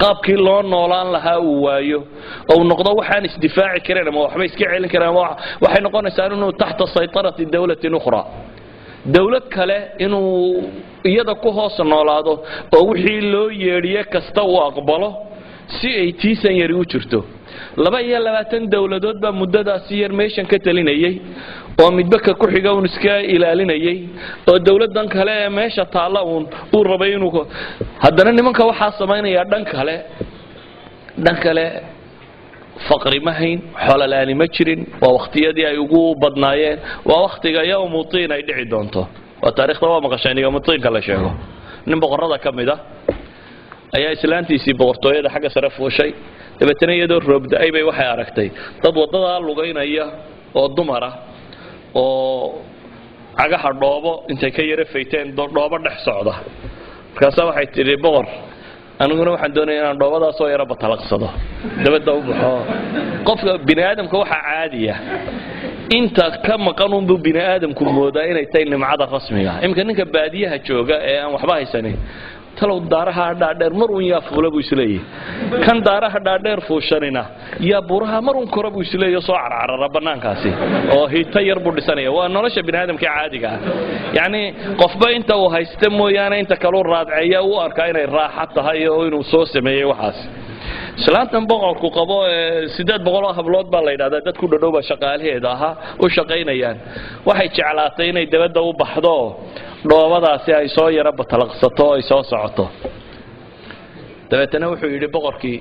qaabkii loo noolaan lahaa uu waayo oo noqdo waxaan isdifaaci karin ama waxba iska celin karin waxay noqonaysaa inuu taxta saytarati dawlatin ukhra dawlad kale inuu iyada ku hoos noolaado oo wixii loo yeedhiye kasta uu aqbalo si ay tiisan yari u jirto 22 dawladood baa muddadaasi yar meeshan ka talinayay oo midba ka ku xiga uu iska ilaalinayay oo dawladan kale ee meesha taala uu rabay inuu haddana nimanka waxa sameynaya dhan kale faqri ma hayn xoolaani ma jirin waa waqtiyadii ay ugu badnaayeen waa waqtiga yawmutiin ay dhici doonto waa taariikhda waa maqasheen yawmutiin kala sheego nin boqorada kamid ah ayaa islaantiisii boqortooyada xagga sare fuushay dabeetana iyadoo roobda ay bay waxay aragtay dad wadada lugaynaya oo dumar ah oo cagaha dhoobo intay ka yara fayteen dhoobo dhex socda markaas waxay tiri boqor aniguna waxaan doonayaa inaan dhoobadaas oo yara batalaqsado dabada u baxo qofka bini aadamka waxa caadiya inta ka maqan uu bini aadamku moodaa inay tahay nimcada rasmiga imka ninka baadiyaha jooga ee aan waxba haysanin talow daaraha dhaadheer mar uu yaa fuula buu isleeyay kan daaraha dhaadheer fuushanina yaa buraha mar uu koro buu isleeyo soo carcarara banaankaasi oo hiita yar buu dhisanaya waa nolosha bini aadamka caadiga ah yaani qofba inta uu haysto mooyaane inta kale uu raadceeyo uu arka inay raaxo tahay oo inuu soo sameeyay waxaas islaantan boqorku qabo 800 hablood baa la yiraahdaa dad ku dhadhow shaqaalaheeda aha u shaqaynayaan waxay jeclaatay inay dabada u baxdo dhoobadaasi ay soo yara batalaqsato ay soo socoto dabeetana wuxuu yiri boqorkii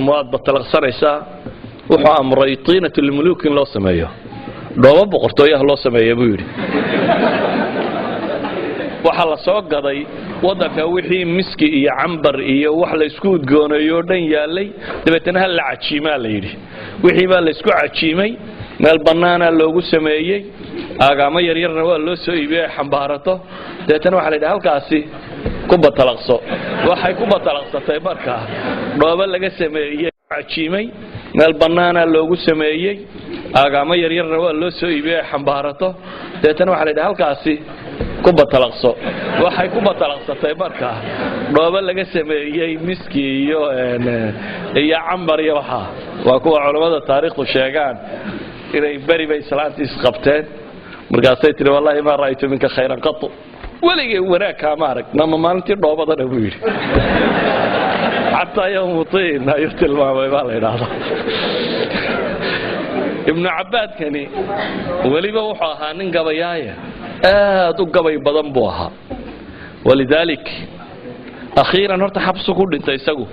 maad batalaqsanaysa wuxuu amray tiinatu lmuluk in loo sameeyo dhoobo boqortooyaha loo sameeyo buu yiri waxa la soo gaday wadanka wixii miski iyo cambar iyo wax la isku udgoonayo dhan yaalay dabeetana hal cajiima la yiri wixii baa la isku cajiimay meel banaana loogu sameeyay agama yar yarna waa loo soo iibiyay xambaarato dabeetana waxa la yiraahdaa halkaasi ku batalaqso waxay ku batalaqsatay marka dhoobo laga sameeyay cajiimay meel banaana loogu sameeyay agama yar yarna waa loo soo iibiyay xambaarato dabeetana waxa la yiraahdaa halkaasi ku batalaqso waxay ku batalaqsatay marka dhoobo laga sameeyay miski iyo cambar iyo waxa waa kuwa culimada taariikhdu sheegaan inay bari bay islaantiis qabteen markaasay tiri wallahi ma raaytu minka khayran qat waligay wanaagka ma arag nama maalintii dhoobadana buu yiri hatta yawmutiin ayuu tilmaamay baa la yiraahdaa ibn Abbad kani waliba wuxuu ahaa nin gabayaaya aad u gabay badan buu ahaa walidalik akhiran horta xabsu ku dhintay isagu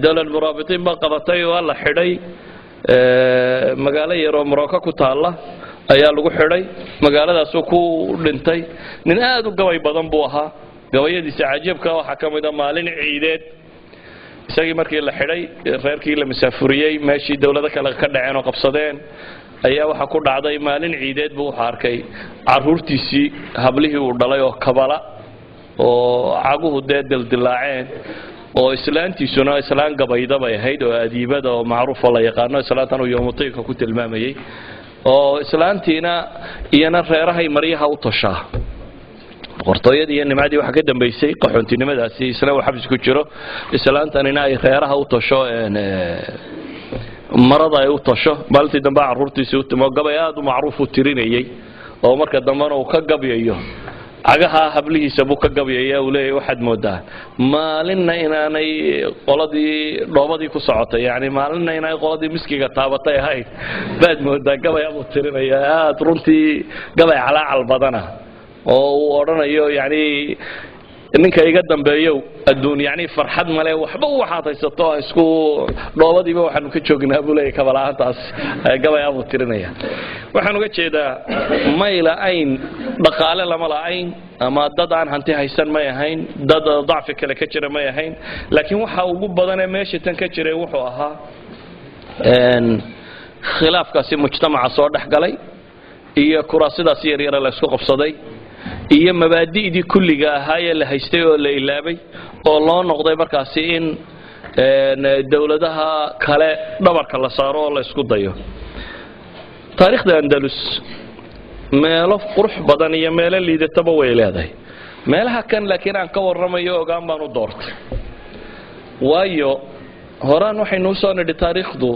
dawlad muraabitiin ba qabatay oo la xidhay magaalo yar oo Morocco ku taala ayaa lagu xidhay magaaladaas ku dhintay nin aad u gabay badan buu ahaa gabayadiisa cajiibka waxa kamid ah maalin ciideed isagii markii la xidhay reerkii la masaafuriyay meeshii dawladda kale ka dhaceen oo qabsadeen ayaa waxa ku dhacday maalin ciideed buu arkay caruurtiisii hablihii uu dhalay oo kabala oo caguhu dildilaaceen oo islaantiisuna islaan gabayda bay ahayd oo adiibada oo macruuf la yaqaan islaantan oo yawmutiinka ku tilmaamayay oo islaantiina iyana reerahay mariyaha u toshaa qortooyadii iyo nimcadii waxa ka dambeysay qaxoontinimadaasi isla wax xabis ku jiro islaantanina ay reeraha u tosho marada ay u tasho maalintii dambe caruurtiisa u timo gabay aad u macruuf u tirinayay oo marka dambana uu ka gabayayo agaha hablihiisa buu ka gabayay uu leeyahay waxaad moodaa maalinna inaanay qoladii dhoobadii ku socotay yani maalinna inay qoladii miskiga taabatay ahayd baad moodaa gabay aad u tirinaya aad runtii gabay calaacal badana oo uu oranayo yani ninka iga dambeeyo adduun yani farxad male waxba waxaad haysato isku dhoobadiiba waxaanu ka joognaa buu leeyahay kabalaantaas gabay aad u tirinaya waxaan uga jeedaa mayla ayn dhaqaale lama la'ayn ama dad aan hanti haysan may ahayn dad dacfi kale ka jira may ahayn laakiin waxa ugu badan ee meesha tan ka jiray wuxuu ahaa khilaafkaasi mujtamaca soo dhaxgalay iyo kuraasidaas yar yar la isku qabsaday iyo mabaadi'dii kulliga ahaa ee la haystay oo la ilaabay oo loo noqday markaasi in dawladaha kale dhabarka la saaro oo la isku dayo taariikhda andalus meelo qurux badan iyo meelo liidataba way leedahay meelaha kan laakiin aan ka warramayo ogaan baan u doortay waayo horaan waxaynu soo nidhi taariikhdu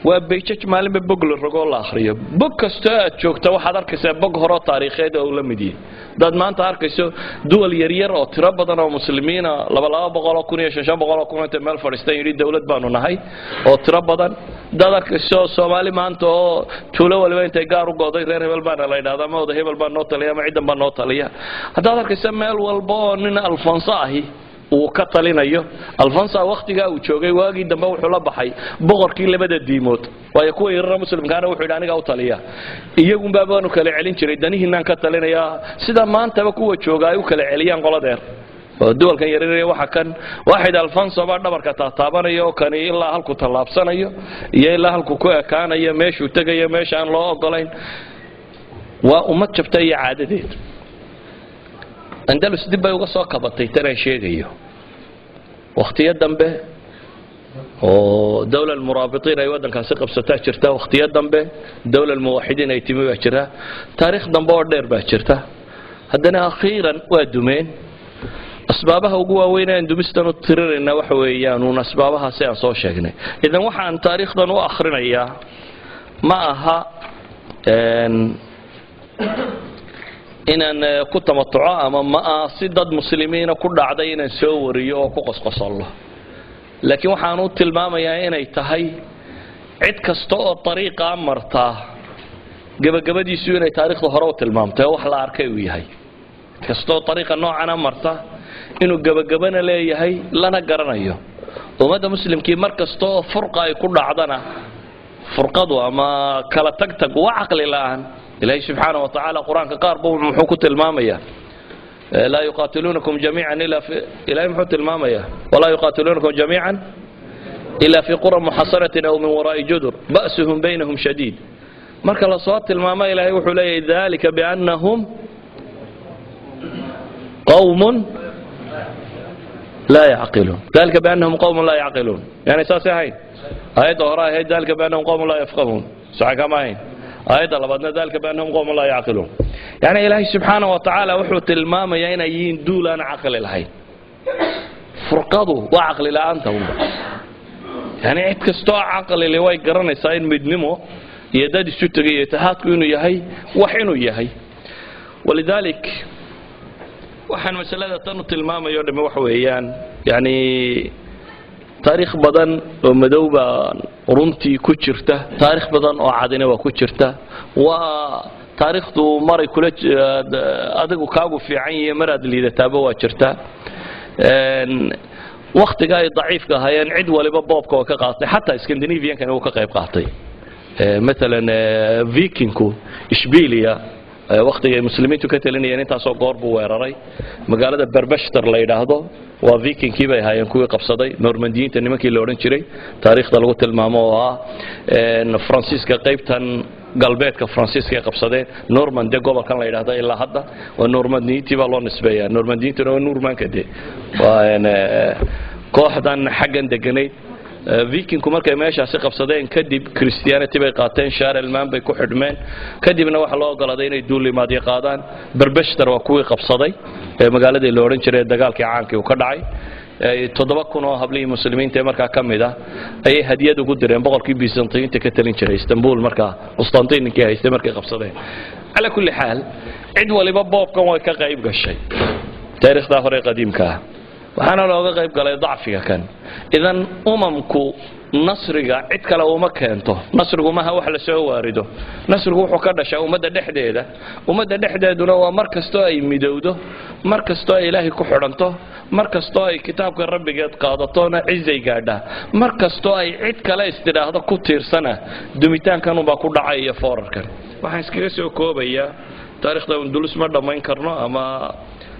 waa beejaj maalinba bog la rogo la akhriyo bog kasta aad joogto waxaad arkaysaa bog hore taariikheed oo la mid yahay dad maanta arkayso duwal yar yar oo tiro badan oo muslimiina 200,000 inta meel fadhiistay yiri dawlad baanu nahay oo tiro badan dad arkayso Soomaali maanta oo tuulo waliba intay gaar u go'day reer hebel baan la yiraahdaa ma wada hebel baan noo taliya ma ciidan baan noo taliya hadda arkayso meel walba oo nin Alfonso ahi uu ka talinayo Alfonso waqtiga uu joogay waagii dambe wuxuu la baxay boqorkii labada diimood way ku yeerar muslimkaana wuxuu yidhi aniga u taliya iyagu baabaanu kala celin jiray danihiinaan ka talinaya sida maanta kuwa jooga ay u kala celiyaan qoladeer oo duwalkan yareeray waxa kan waaxid Alfonso baa dhabarka taabanayo kan ilaa halku talaabsanayo iyo ilaa halku ku ekaanayo meeshuu tagayo meesha aan loo ogolayn waa ummad jabtay caadadeed andalus dib bay uga soo kabatay tan sheegayo waqtiyo dambe oo dawlad al-muraabitiin ay wadankaasi qabsataa jirta waqtiyo dambe dawlad al-muwahhidiin ay timi baa jira taariikh dambe oo dheer baa jirta haddana akhiiran waa dumeen asbaabaha ugu waaweyn ee dumistan u tirirayna waxa weeyaan uu asbaabahaasi aan soo sheegnay idan waxaan taariikhdan u akhrinayaa ma aha inaan ku tamattuco ama ma si dad muslimiina ku dhacday inaan soo wariyo oo ku qosqosolo laakiin waxaan u tilmaamayaa inay tahay cid kasta oo dariiqa marta gabagabadiisu inay taariikhda hore u tilmaamtay wax la arkay uu yahay kasta oo dariiqa noocan marta inuu gabagabana leeyahay lana garanayo ummadda muslimkii markasta oo furqa ay ku dhacdana furqadu ama kala tagtag waa aqli la'aan إلهي سبحانه وتعالى قرآن كقاربه محوكة المامية لا يقاتلونكم جميعا إلا في إلهي محوكة المامية ولا يقاتلونكم جميعا إلا في قرى محصرة أو من وراء جدر بأسهم بينهم شديد مركز الصوات المامية إلهي وحلي ذلك بأنهم قوم لا يعقلون ذلك بأنهم قوم لا يعقلون يعني أساسي هاي آية وراء هاي ذلك بأنهم قوم لا يفقهون صحيح كما هاي آيات الله بدنا ذلك بأنهم قوم لا يعقلون يعني إلهي سبحانه وتعالى وحوت الماما يين دولا عقل الهي فرقضوا وعقل لا أنتهم يعني عدكستوا عقل اللي واي قرن يساين مدنمو يداد السوتري يتهاتكو إنه يهي وحينه يهي ولذلك وحن مسألة تنط الماما يودم وحويان يعني taariikh badan oo madowba runtii ku jirta taariikh badan oo cadina waa ku jirta waa taariikhdu maray kula adigu kaagu fiican yahay marad liidataaba waa jirta waqtiga ay daciifka hayeen cid waliba boobka oo ka qaatay hatta Scandinavian-kan uu ka qayb qaatay مثلا فيكينكو إشبيليا waqtiga ay muslimiintu ka talinayeen intaas oo goor buu weeraray magaalada Berbeshtar la yiraahdo waa Viking-kii bay hayeen kuwii qabsaday Normandiyiinta nimankii la oran jiray taariikhda lagu tilmaamo oo Faransiiska qaybtan galbeedka Faransiiska ay qabsadeen Normand gobolkan la yiraahdo ilaa hadda waa Normandiyiintii baa loo nisbeeyaa Normandiyiintu waa Normanka-de waa kooxdan xaggan deganay Viking-ku markay meeshaasi qabsadeen kadib Christianity bay qaateen Charlemagne bay ku xidhmeen kadibna waxa loo ogolaaday inay duulimaad qaadaan Berbeshtar waa kuwii qabsaday magaaladii la oran jiray dagaalkii caankii uu ka dhacay 7,000 oo hablihii muslimiinta ee markaa ka mid ah ayay hadiyad ugu direen boqorkii Byzantine ka talin jiray Istanbul markaa Constantine-kii haystay markay qabsadeen ala kulli xaal cid waliba boobkan way ka qayb gashay taariikhda hore qadiimka ah waxaana looga qayb galay dacfiga kan idan umamku nasriga cid kale uma keento nasrigu ma aha wax la soo waarido nasrigu wuxuu ka dhashaa ummadda dhexdeeduna waa markasto ay midowdo markasto ay ilaahay ku xiranto markasto ay kitaabka rabbigeed qaadatoona cizay gaadha markasto ay cid kale istiraahdo ku tiirsana dumitaankan uba ku dhacay iyo foorarkan waxaan iskaga soo koobayaa taariikhda Andalus ma dhamayn karno ama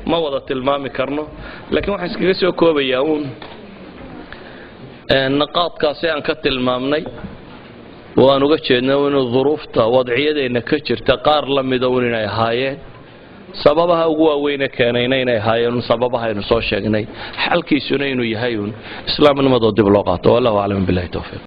ma wada tilmaami karno laakiin waxaan iskaga soo koobayaa naqaadkaasi aan ka tilmaamnay waan uga jeednaa in duruufta wadciyadeena ka jirta qaar la mid ah inay ahaayeen sababaha ugu waaweyn ee keenayna inay ahaayeen sababaha aynu soo sheegnay xalkiisuna inuu yahay islaamnimada dib loo qaato wallahu a'lam billahi tawfiq